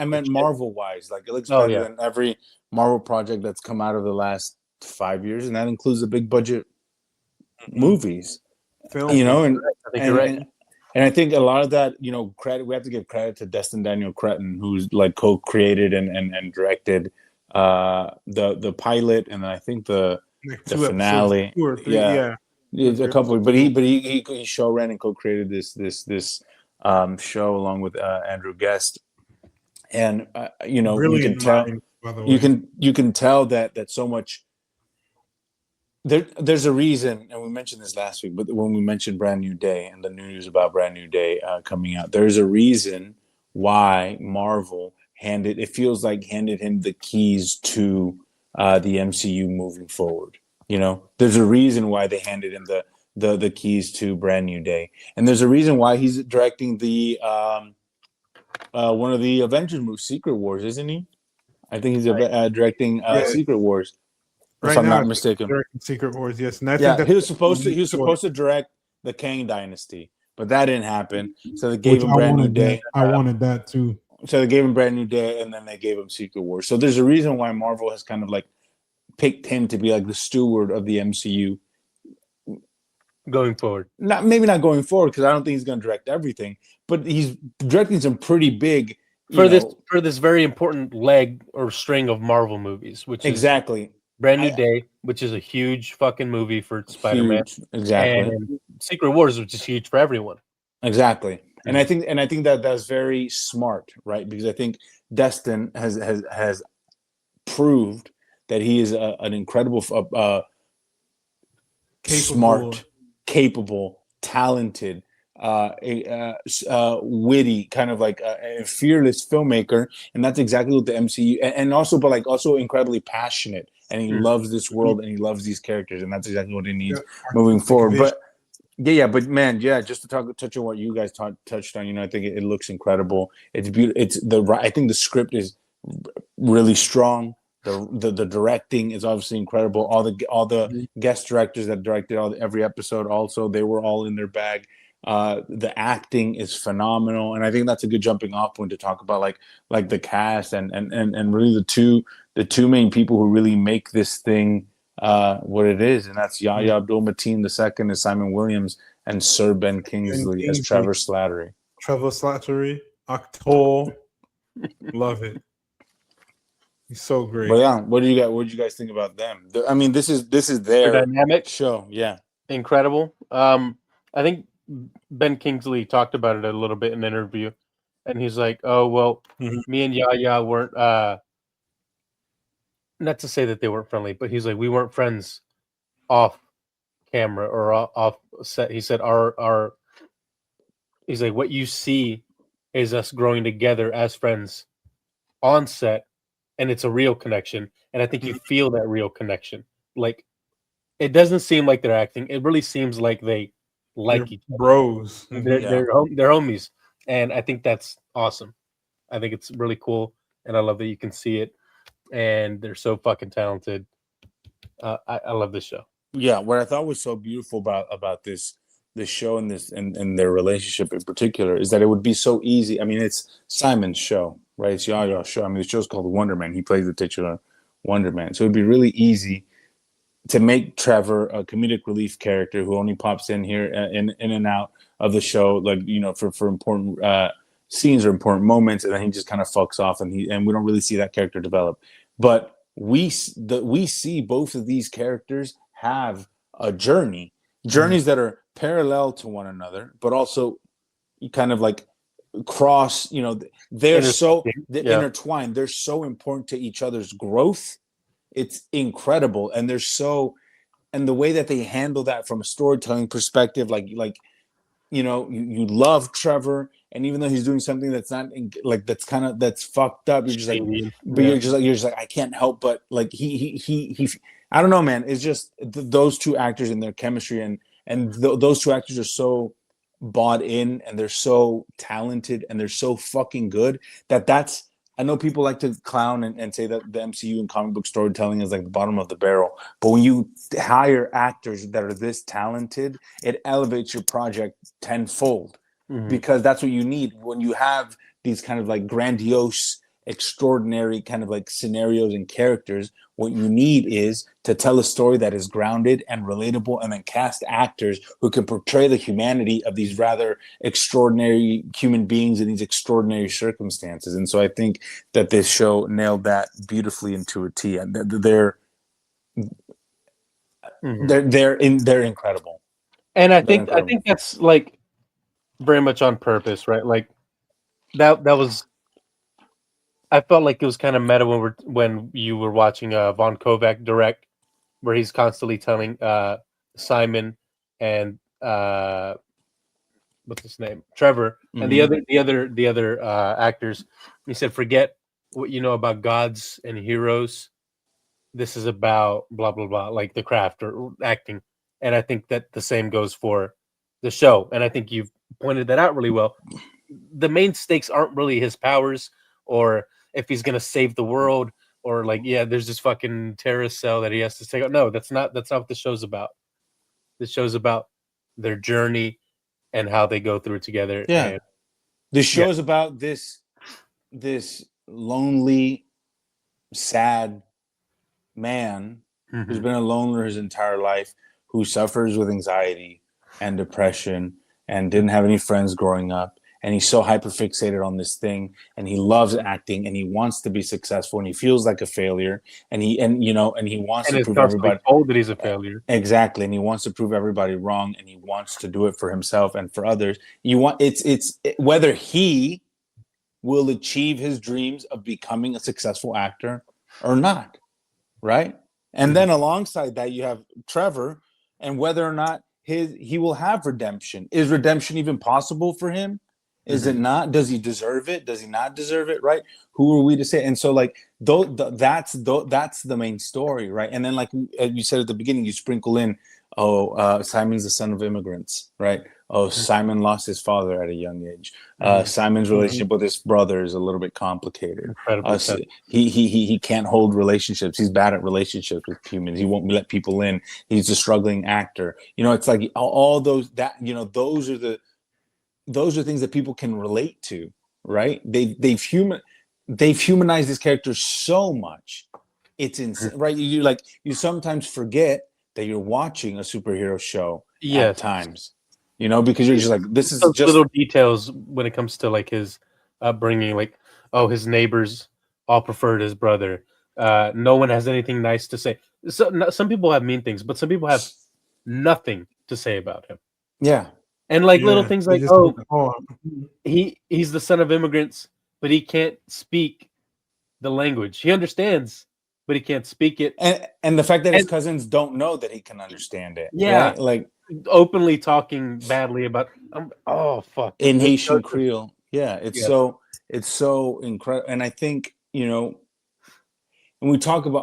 meant Marvel wise. Like, it looks better than every Marvel project that's come out of the last 5 years, and that includes the big budget movies. Film. And I think you're right. And I think a lot of that, credit, we have to give credit to Destin Daniel Cretton, who's like co-created and directed the pilot, and then I think the finale. 2 or 3, a couple. But he show-ran and co-created this show along with Andrew Guest, and you can tell. By the way. You can tell that so much. There's a reason, and we mentioned this last week, but when we mentioned Brand New Day and the news about Brand New Day coming out, there's a reason why Marvel handed him the keys to the MCU moving forward. There's a reason why they handed him the keys to Brand New Day, and there's a reason why he's directing the one of the Avengers movies, Secret Wars, isn't he? I think he's directing Secret Wars. If I'm not mistaken, Secret Wars, yes. And I think he was supposed to direct the Kang Dynasty, but that didn't happen. So they gave him Brand New Day. I wanted that too. So they gave him Brand New Day, and then they gave him Secret Wars. So there's a reason why Marvel has kind of like picked him to be like the steward of the MCU going forward. Maybe not going forward, because I don't think he's going to direct everything, but he's directing some pretty big for this very important leg or string of Marvel movies, which is exactly. Brand New Day, which is a huge fucking movie for Spider-Man. Exactly. And Secret Wars, which is huge for everyone. Exactly. And I think that that's very smart, right? Because I think Destin has proved that he is an incredible, smart, capable, talented, witty, kind of like a fearless filmmaker, and that's exactly what the MCU and also incredibly passionate. And he loves this world and he loves these characters, and that's exactly what he needs moving forward. But man, just to touch on what you guys touched on, I think it looks incredible. It's beautiful. I think the script is really strong. The directing is obviously incredible. All the guest directors that directed every episode, also they were all in their bag. The acting is phenomenal, and I think that's a good jumping off point to talk about like the cast and really the two main people who really make this thing what it is, and that's Yahya Abdul-Mateen II and Simon Williams and Sir Ben Kingsley as Trevor Slattery. Trevor Slattery, Octo, love it. He's so great. But yeah, what do you guys think about them? I mean, this is their dynamic show. Yeah, incredible. I think Ben Kingsley talked about it a little bit in an interview, and he's like, "Oh well, me and Yahya weren't not to say that they weren't friendly, but he's like, we weren't friends off camera or off set." He said, "Our he's like, what you see is us growing together as friends on set, and it's a real connection, and I think you feel that real connection. Like, it doesn't seem like they're acting; it really seems like they." Like each other. Bros. They're homies, and I think that's awesome. I think it's really cool, and I love that you can see it, and they're so fucking talented. I love this show. Yeah, what I thought was so beautiful about this show and this and their relationship in particular is that it would be so easy. I mean, it's Simon's show, right? It's Yahya's show. I mean, the show's called Wonder Man. He plays the titular Wonder Man, so it'd be really easy to make Trevor a comedic relief character who only pops in here in and out of the show, like, you know, for important scenes or important moments, and then he just kind of fucks off, and we don't really see that character develop. But we see both of these characters have a journeys that are parallel to one another, but also kind of like cross. You know, they're intertwined. They're so important to each other's growth. It's incredible, and the way that they handle that from a storytelling perspective, like you know, you love Trevor, and even though he's doing something that's not like that's fucked up, you're just like, but you're just like I can't help but like he I don't know, man. It's just those two actors and their chemistry, and those two actors are so bought in, and they're so talented, and they're so fucking good that's. I know people like to clown and say that the MCU and comic book storytelling is like the bottom of the barrel. But when you hire actors that are this talented, it elevates your project tenfold, because that's what you need when you have these kind of like grandiose, extraordinary kind of like scenarios and characters. What you need is to tell a story that is grounded and relatable, and then cast actors who can portray the humanity of these rather extraordinary human beings in these extraordinary circumstances. And so I think that this show nailed that beautifully into a T. And they're incredible. And I think that's like very much on purpose, right? Like that was. I felt like it was kind of meta when you were watching Von Kovac direct, where he's constantly telling Simon and what's his name, Trevor, and the other actors. He said, "Forget what you know about gods and heroes. This is about blah blah blah, like the craft or acting." And I think that the same goes for the show. And I think you've pointed that out really well. The main stakes aren't really his powers, or if he's gonna save the world, or like, yeah, there's this fucking terrorist cell that he has to take out. No, that's not what the show's about. The show's about their journey and how they go through it together. Yeah, the show's about this lonely, sad man who's been a loner his entire life, who suffers with anxiety and depression and didn't have any friends growing up. And he's so hyperfixated on this thing, and he loves acting, and he wants to be successful, and he feels like a failure, and he wants to prove everybody told that he's a failure. Exactly, and he wants to prove everybody wrong, and he wants to do it for himself and for others. Whether he will achieve his dreams of becoming a successful actor or not, right? And then alongside that, you have Trevor, and whether or not he will have redemption. Is redemption even possible for him? Is it not? Does he deserve it? Does he not deserve it? Right? Who are we to say? And so, like, that's the main story, right? And then, like you said at the beginning, you sprinkle in Simon's the son of immigrants, right? Oh, Simon lost his father at a young age. Mhm. Simon's relationship with his brother is a little bit complicated. Incredibly sad. He can't hold relationships. He's bad at relationships with humans. He won't let people in. He's a struggling actor. It's like all those those are things that people can relate to, right? They've humanized this character so much. It's insane, right? You sometimes forget that you're watching a superhero show Yes. at times, because you're just like, this is Those just little details when it comes to like his upbringing, like his neighbors all preferred his brother. No one has anything nice to say. Some people have mean things, but some people have nothing to say about him. yeah. And like little things they like, just- he's the son of immigrants, but he can't speak the language. He understands, but he can't speak it. And the fact that his cousins don't know that he can understand it. Yeah. Right? Like Openly talking badly about fuck in Haitian Creole. Yeah. It's Yeah. so incredible. And I think, and we've talked about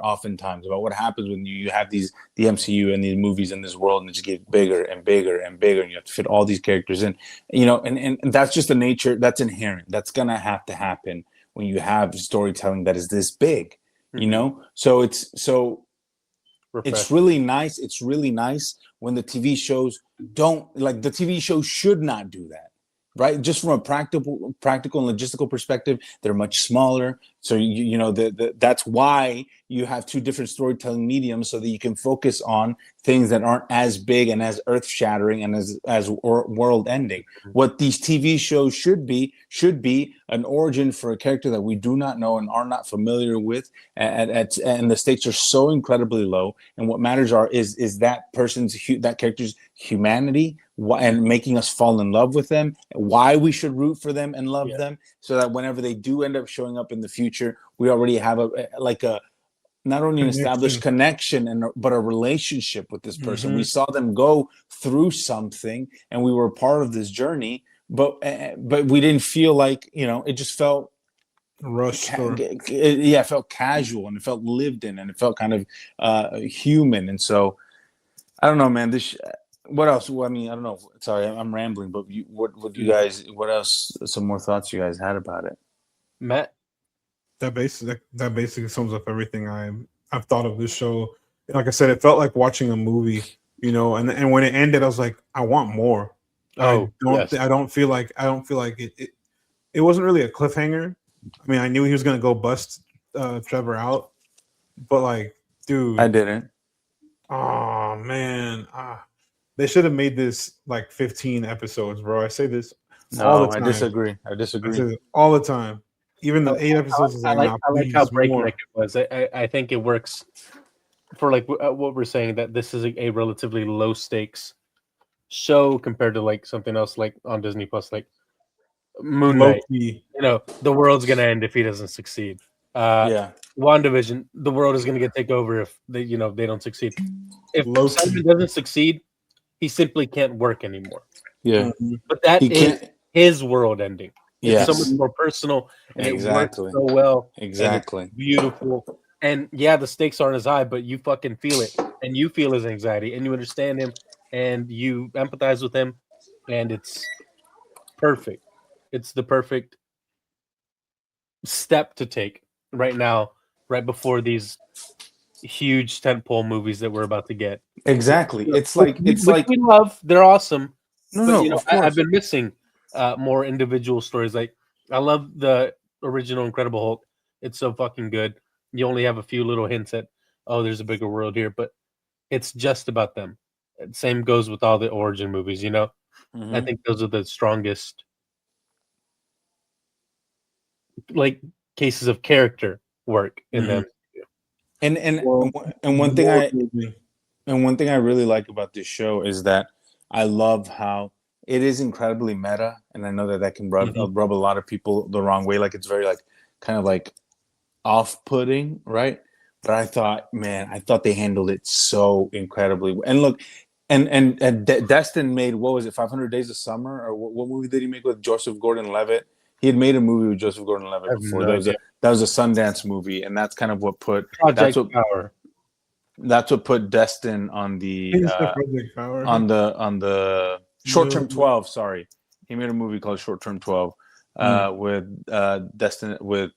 oftentimes about what happens when you have the MCU and these movies in this world, and it just gets bigger and bigger and bigger, and you have to fit all these characters in, and that's just the nature that's inherent. That's gonna have to happen when you have storytelling that is this big, So it's really nice. It's really nice when the TV shows the TV shows should not do that. Right, just from a practical and logistical perspective, they're much smaller. So that's why you have two different storytelling mediums, so that you can focus on things that aren't as big and as earth-shattering and as world-ending. What these TV shows should be an origin for a character that we do not know and are not familiar with, and the stakes are so incredibly low. And what matters is that character's humanity, and making us fall in love with them, why we should root for them and love them, so that whenever they do end up showing up in the future, we already have a not only an established connection but a relationship with this person. We saw them go through something, and we were part of this journey, but we didn't feel like it just felt rushed. It felt casual, and it felt lived in, and it felt kind of human. And so I don't know, man. What else? Well, I mean, I don't know. Sorry, I'm rambling. But what else? Some more thoughts you guys had about it, Matt? That basically sums up everything I've thought of this show. Like I said, it felt like watching a movie, And when it ended, I was like, I want more. I don't feel like it wasn't really a cliffhanger. I mean, I knew he was gonna go bust Trevor out, but like, dude, I didn't. Oh man. They should have made this like 15 episodes, bro. I say this all the time. I disagree. I say this all the time. Even the 8 episodes is like, I like how breakneck it was. I think it works for like what we're saying, that this is a relatively low stakes show compared to like something else like on Disney Plus, like Moon Knight. The world's gonna end if he doesn't succeed. WandaVision, the world is gonna get taken over if they don't succeed. If Simon doesn't succeed, he simply can't work anymore. Yeah. But that is his world ending. It's so much more personal, and it works so well. Exactly. It's beautiful. And the stakes aren't as high, but you fucking feel it, and you feel his anxiety, and you understand him, and you empathize with him, and it's perfect. It's the perfect step to take right now, right before these huge tentpole movies that we're about to get. Exactly. It's like we love. They're awesome. But, I've been missing more individual stories. Like I love the original Incredible Hulk. It's so fucking good. You only have a few little hints at there's a bigger world here, but it's just about them. Same goes with all the origin movies. I think those are the strongest like cases of character work in them. And one thing I really like about this show is that I love how it is incredibly meta, and I know that can rub a lot of people the wrong way. Like it's very like kind of like off-putting, right? But I thought they handled it so incredibly. And look, and Destin made, what was it, 500 Days of Summer, or what movie did he make with Joseph Gordon-Levitt? He had made a movie with Joseph Gordon-Levitt before. That was a Sundance movie, and that's kind of what put Project Power. That's what put Destin on the He's the Project Power. on the Short Term 12. Sorry, he made a movie called Short Term 12 with Destin with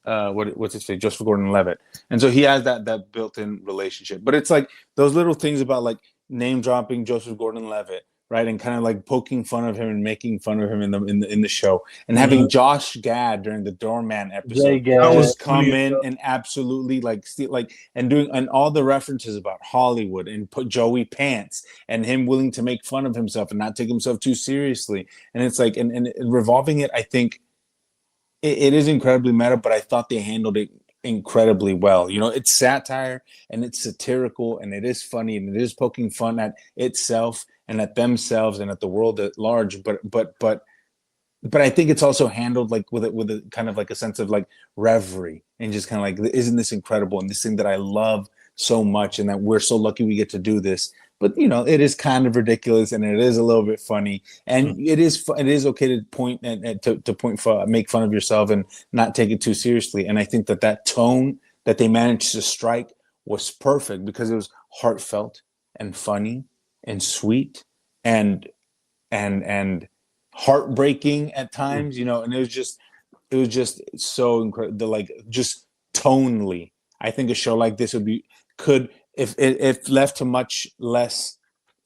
what's his name, Joseph Gordon-Levitt, and so he has that built-in relationship. But it's like those little things about like name dropping Joseph Gordon-Levitt, right, and kind of like poking fun of him and making fun of him in the show, and having Josh Gad during the Doorman episode just come in and absolutely and doing and all the references about Hollywood and put Joey Pants and him willing to make fun of himself and not take himself too seriously, and it's like and revolving it, I think. It is incredibly meta, but I thought they handled it incredibly well. You know, it's satire and it's satirical and it is funny and it is poking fun at itself and at themselves and at the world at large. But I think it's also handled like with a kind of like a sense of like reverie and just kind of like, isn't this incredible? And this thing that I love so much and that we're so lucky we get to do this. But you know, it is kind of ridiculous and it is a little bit funny, and it is okay to point and to make fun of yourself and not take it too seriously. And I think that tone that they managed to strike was perfect because it was heartfelt and funny and sweet and heartbreaking at times, you know. And it was just so incredible. Like just tonally, I think a show like this could. If left to much less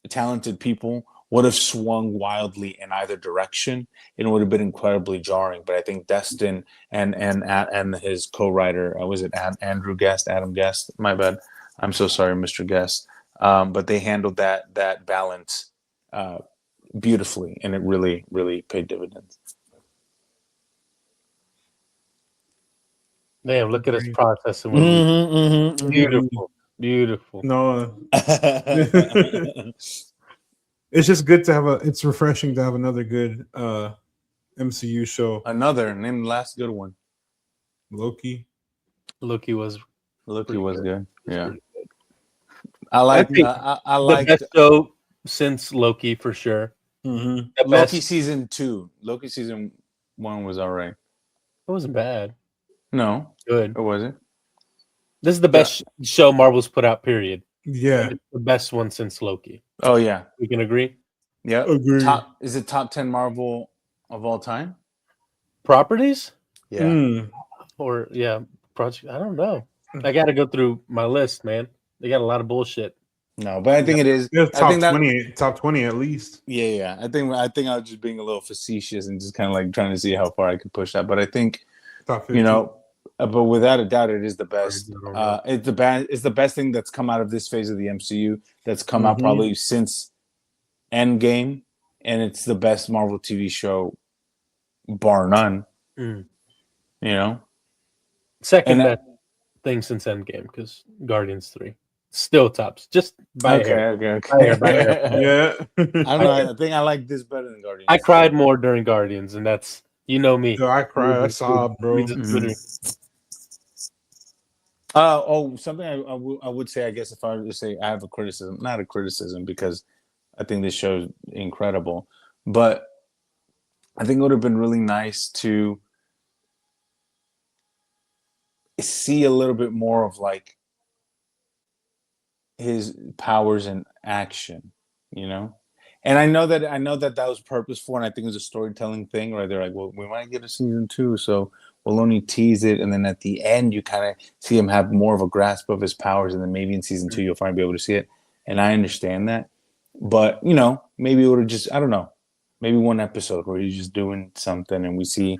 talented people, would have swung wildly in either direction. It would have been incredibly jarring. But I think Destin and his co-writer, was it Adam Guest? My bad. I'm so sorry, Mr. Guest. But they handled that balance beautifully, and it really, really paid dividends. Damn, look at us processing. Beautiful. No, it's just good to have it's refreshing to have another good MCU show. Name the last good one. Loki was good. Yeah. I like the best show since Loki for sure. Mm-hmm. Loki season 2. Loki season 1 was all right. It wasn't bad. No, good. It wasn't. This is the best show Marvel's put out, period. Yeah. It's the best one since Loki. Oh, yeah. We can agree? Yeah. Agree. Is it top 10 Marvel of all time? Properties? Yeah. Or, project. I don't know. I got to go through my list, man. They got a lot of bullshit. No, but I think it is. Top 20 at least. Yeah. I think I was just being a little facetious and just kind of like trying to see how far I could push that. But I think, top 15. You know, but without a doubt, it is the best. It's the best thing that's come out of this phase of the MCU that's come out probably since Endgame, and it's the best Marvel TV show, bar none. You know, second best thing since Endgame, because Guardians 3 still tops. Just by okay. Yeah, I don't know. I think I like this better than Guardians. I cried more during Guardians, and that's. You know me. Yo, I cried. I sobbed, bro. Something I would say, I guess, if I were to say I have a criticism, not a criticism, because I think this show is incredible, but I think it would have been really nice to see a little bit more of like his powers in action, you know? And I know that that was purposeful, and I think it was a storytelling thing, right? They're like, well, we might get a season 2, so we'll only tease it, and then at the end, you kind of see him have more of a grasp of his powers, and then maybe in season 2, you'll finally be able to see it. And I understand that, but you know, maybe it would have just, I don't know, maybe one episode where he's just doing something, and we see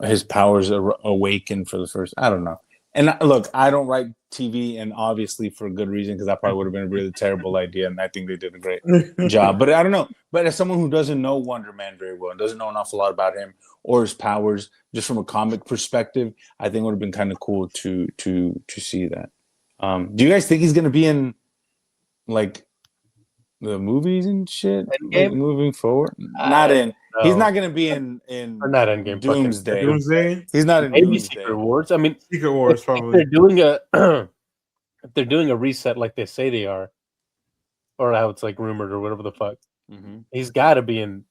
his powers awaken for the first. I don't know. And look, I don't write TV, and obviously for a good reason, because that probably would have been a really terrible idea, and I think they did a great job. But I don't know. But as someone who doesn't know Wonder Man very well and doesn't know an awful lot about him or his powers, just from a comic perspective, I think it would have been kind of cool to see that. Do you guys think he's going to be in like the movies and shit like, moving forward? Not in. No. He's not going to be in or not Endgame. Doomsday. Doomsday. He's not in maybe Doomsday. Secret Wars. I mean, Secret Wars probably. If they're doing a reset like they say they are, or how it's like rumored or whatever the fuck, he's got to be in,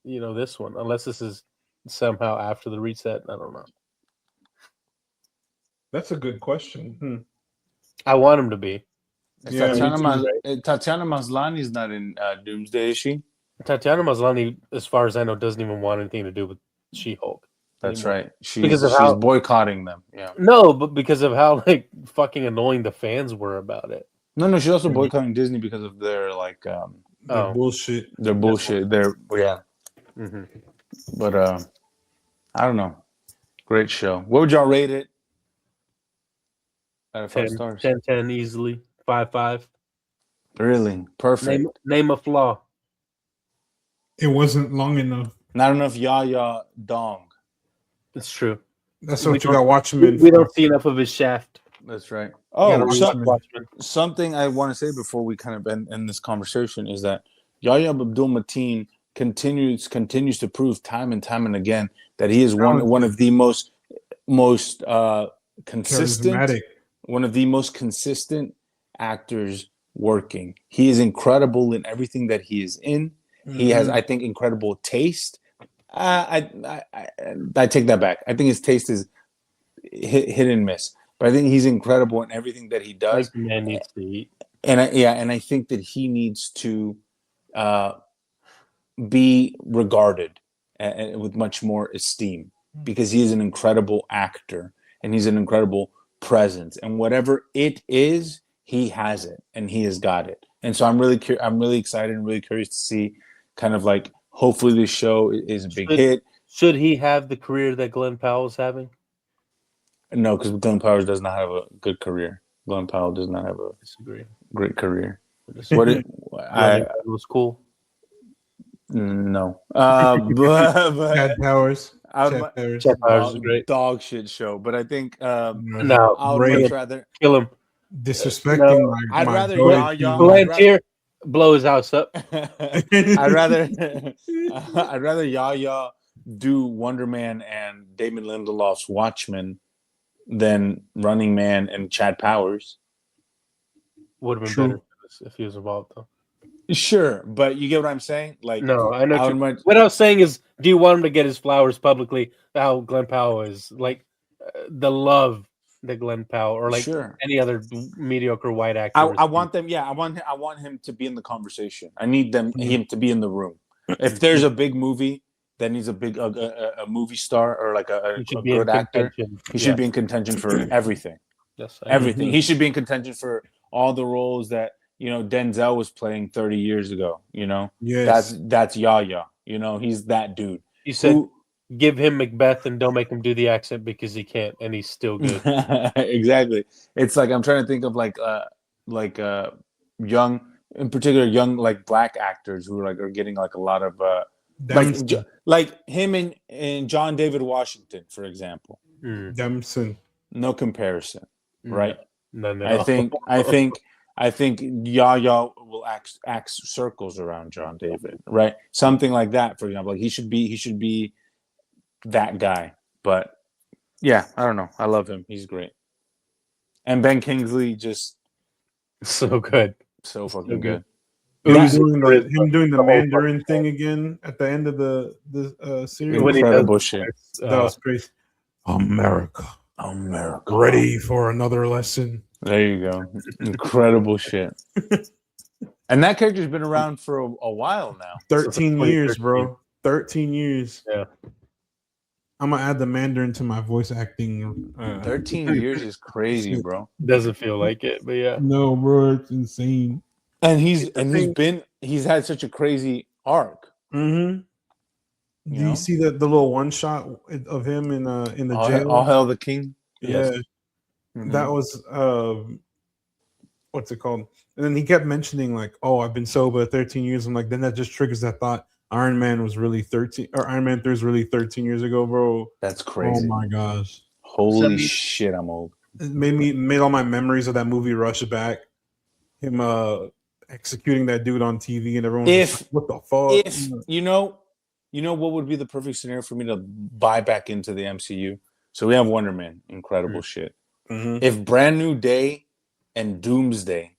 this one. Unless this is somehow after the reset. I don't know. That's a good question. I want him to be. Yeah, Tatiana, me too. Tatiana Maslany's not in Doomsday, is she? Tatiana Maslany, as far as I know, doesn't even want anything to do with She-Hulk. That's anymore. right. Because of She's how- boycotting them. Yeah. No, but because of how like fucking annoying the fans were about it. No, she's also boycotting Disney because of their like The Oh. bullshit. their bullshit. Their yeah. Mm-hmm. But I don't know. Great show. What would y'all rate it? Out of 5 stars. 10 easily. 5. Really? Perfect. Name a flaw. It wasn't long enough. Not enough Yahya Dong. It's true. That's We what you don't- got Watchmen. We don't see enough of his shaft. That's right. gotta Oh, reach so, him. Watchmen. something I want to say before we kind of end this conversation is that YahyaAbdulMateenII continues to prove time and time and again that he is one of the most consistent, Charismatic. one of the most consistent actors working. He is incredible in everything that he is in. He has, I think, incredible taste. I take that back. I think his taste is hit and miss, but I think he's incredible in everything that he does. Like man needs to eat. And I think that he needs to be regarded with much more esteem because he is an incredible actor and he's an incredible presence. And whatever it is, he has it and he has got it. And so I'm really excited and really curious to see kind of like hopefully this show is a big hit. Should he have the career that Glenn Powell is having? No, because Glenn Powell does not have a good career. Glenn Powell does not have a Disagree. great career. Disagree. What it, It was cool. no, but Chad Powers. I Chad would, Powers. Chad Powers is great. dog shit show. But I think No, I would Great. much rather. kill him. Disrespecting No, my I'd my rather goat. Yahya- Palantir, blow his house up. I'd rather Yahya do Wonder Man and Damon Lindelof's Watchmen than Running Man and Chad Powers. Would have been True. better if he was involved, though. Sure, but you get what I'm saying? Like, No, I know. I would much, What I was saying is, do you want him to get his flowers publicly? How Glenn Powell is like the love that Glenn Powell or like sure. any other mediocre white actor. I want them. Yeah, I want him to be in the conversation. I need him to be in the room. If there's a big movie that needs a movie star or like a He should be in good actor, contention. he should be in contention for everything. Yes, I Everything. agree. He should be in contention for all the roles that Denzel was playing 30 years ago. Yes. That's Yahya. He's that dude. You said Who- give him Macbeth and don't make him do the accent because he can't, and he's still good. Exactly. It's like I'm trying to think of young, in particular, young like black actors who are getting like a lot of Dempsey. like him and John David Washington, for example. Mm. Dempsey. No comparison, right? No. I think Yahya will act circles around John David, right? Something like that, for example. Like he should be that guy. But yeah, I don't know. I love him. He's great. And Ben Kingsley just so good. so fucking good. Him doing the Mandarin thing again at the end of the series. When he Incredible does- shit. That was crazy. America, America. ready for another lesson. There you go. Incredible shit. And that character's been around for a while now. 13 So years, 2013. bro. 13 years. Yeah. I'm gonna add the Mandarin to my voice acting. 13 years is crazy, bro. Doesn't feel like it, but yeah. No, bro, it's insane. And he's had such a crazy arc. Mm-hmm. You Do know? you see the little one shot of him in the jail? All Hail the King. Yeah, Mhm. that was what's it called? And then he kept mentioning like, "Oh, I've been sober 13 years." I'm like, then that just triggers that thought. Iron Man was really 13, or Iron Man 3 was really 13 years ago, bro. That's crazy. Oh my gosh, Holy shit, I'm old. it made all my memories of that movie rush back. Him executing that dude on TV, and everyone was just like, what the fuck? If you know what would be the perfect scenario for me to buy back into the MCU? So we have Wonder Man, incredible shit. Mhm. If Brand New Day and Doomsday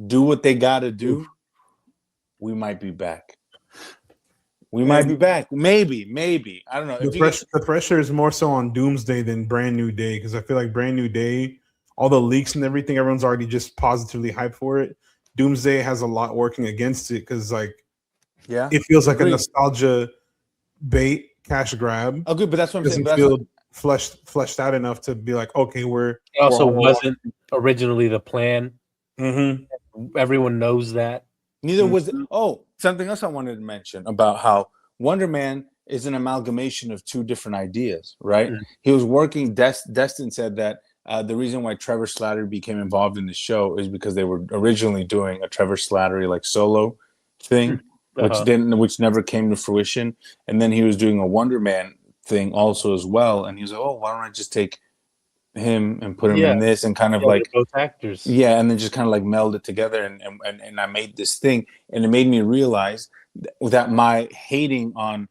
do what they gotta do, we might be back. We might be back. Maybe. I don't know. The pressure is more so on Doomsday than Brand New Day, because I feel like Brand New Day all the leaks and everything, everyone's already just positively hyped for it. Doomsday has a lot working against it because like Yeah, it feels like Agreed. a nostalgia bait cash grab. Oh, good, but that's what I'm saying. Doesn't But that's feel fleshed out enough to be like, okay, It also wasn't originally the plan. Mm-hmm. Everyone knows that. Neither was it. Oh, something else I wanted to mention about how Wonder Man is an amalgamation of two different ideas, right? He was working. Destin said that the reason why Trevor Slattery became involved in the show is because they were originally doing a Trevor Slattery like solo thing, which never came to fruition. And then he was doing a Wonder Man thing also as well. And he was like, oh, why don't I just take him and put him in this and kind of like both actors. Yeah, and then just kind of like meld it together and I made this thing, and it made me realize that my hating on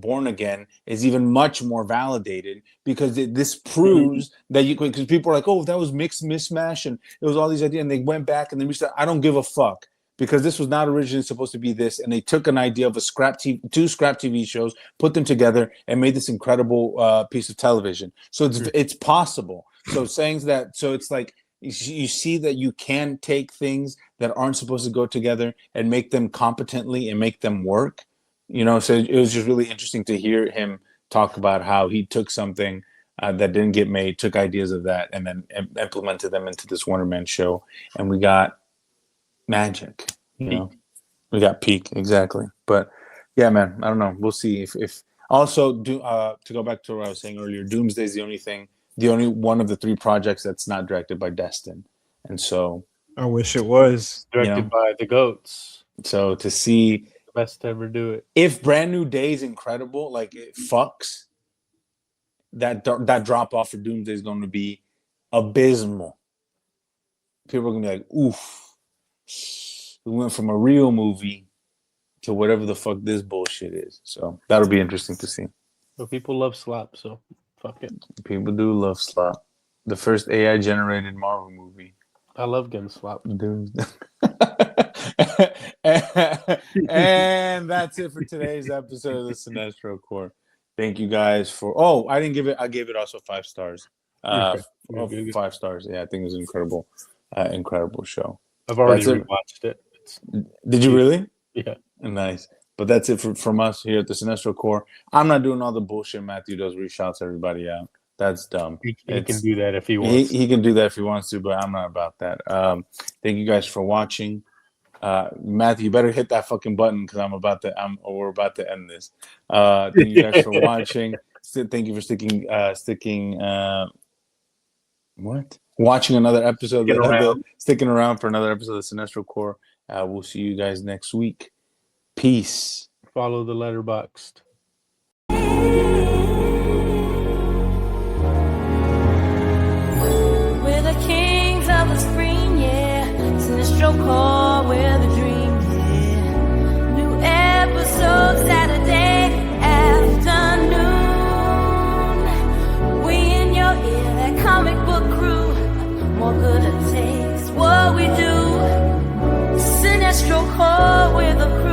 Born Again is even much more validated because this proves that you, because people are like, oh, that was mismatch and it was all these ideas, and they went back and they reached out. I don't give a fuck because this was not originally supposed to be this, and they took an idea of two scrap TV shows, put them together, and made this incredible piece of television. So it's possible. So saying that, so it's like you see that you can take things that aren't supposed to go together and make them competently and make them work. You know, so it was just really interesting to hear him talk about how he took something that didn't get made, took ideas of that, and then implemented them into this Wonder Man show, and we got magic. You know, we got peak exactly. But yeah, man, I don't know. We'll see if also to go back to what I was saying earlier. Doomsday is the only one of the three projects that's not directed by Destin, and so I wish it was directed by the Goats. So to see the best to ever do it. If Brand New Day is incredible, like it fucks, that drop off for Doomsday is going to be abysmal. People are going to be like, oof. We went from a real movie to whatever the fuck this bullshit is. So that'll be interesting to see. But people love slop, so fuck it. People do love slop. The first AI generated Marvel movie. I love getting slop. Doomsday. And that's it for today's episode of the Cinestro Core. Thank you guys for. Oh, I didn't give it. I gave it also 5 stars. 5 stars. Yeah, I think it was an incredible show. I've already rewatched it. Did you really? Yeah. Nice. But that's it from us here at the Cinestro Core. I'm not doing all the bullshit Matthew does where he shouts everybody out. That's dumb. He can do that if he wants. He can do that if he wants to, but I'm not about that. Thank you guys for watching. Matthew, you better hit that fucking button because we're about to end this. Thank you guys for watching. Thank you for watching another episode. Sticking around for another episode of Cinestro Core. We'll see you guys next week. Peace. Follow the Letterboxd. We're the kings of the screen, yeah. Cinestro Core, we're the dream, yeah. New episode Saturday afternoon. We in your ear, that comic book crew. More good it takes, what we do. Cinestro Core, we're the crew.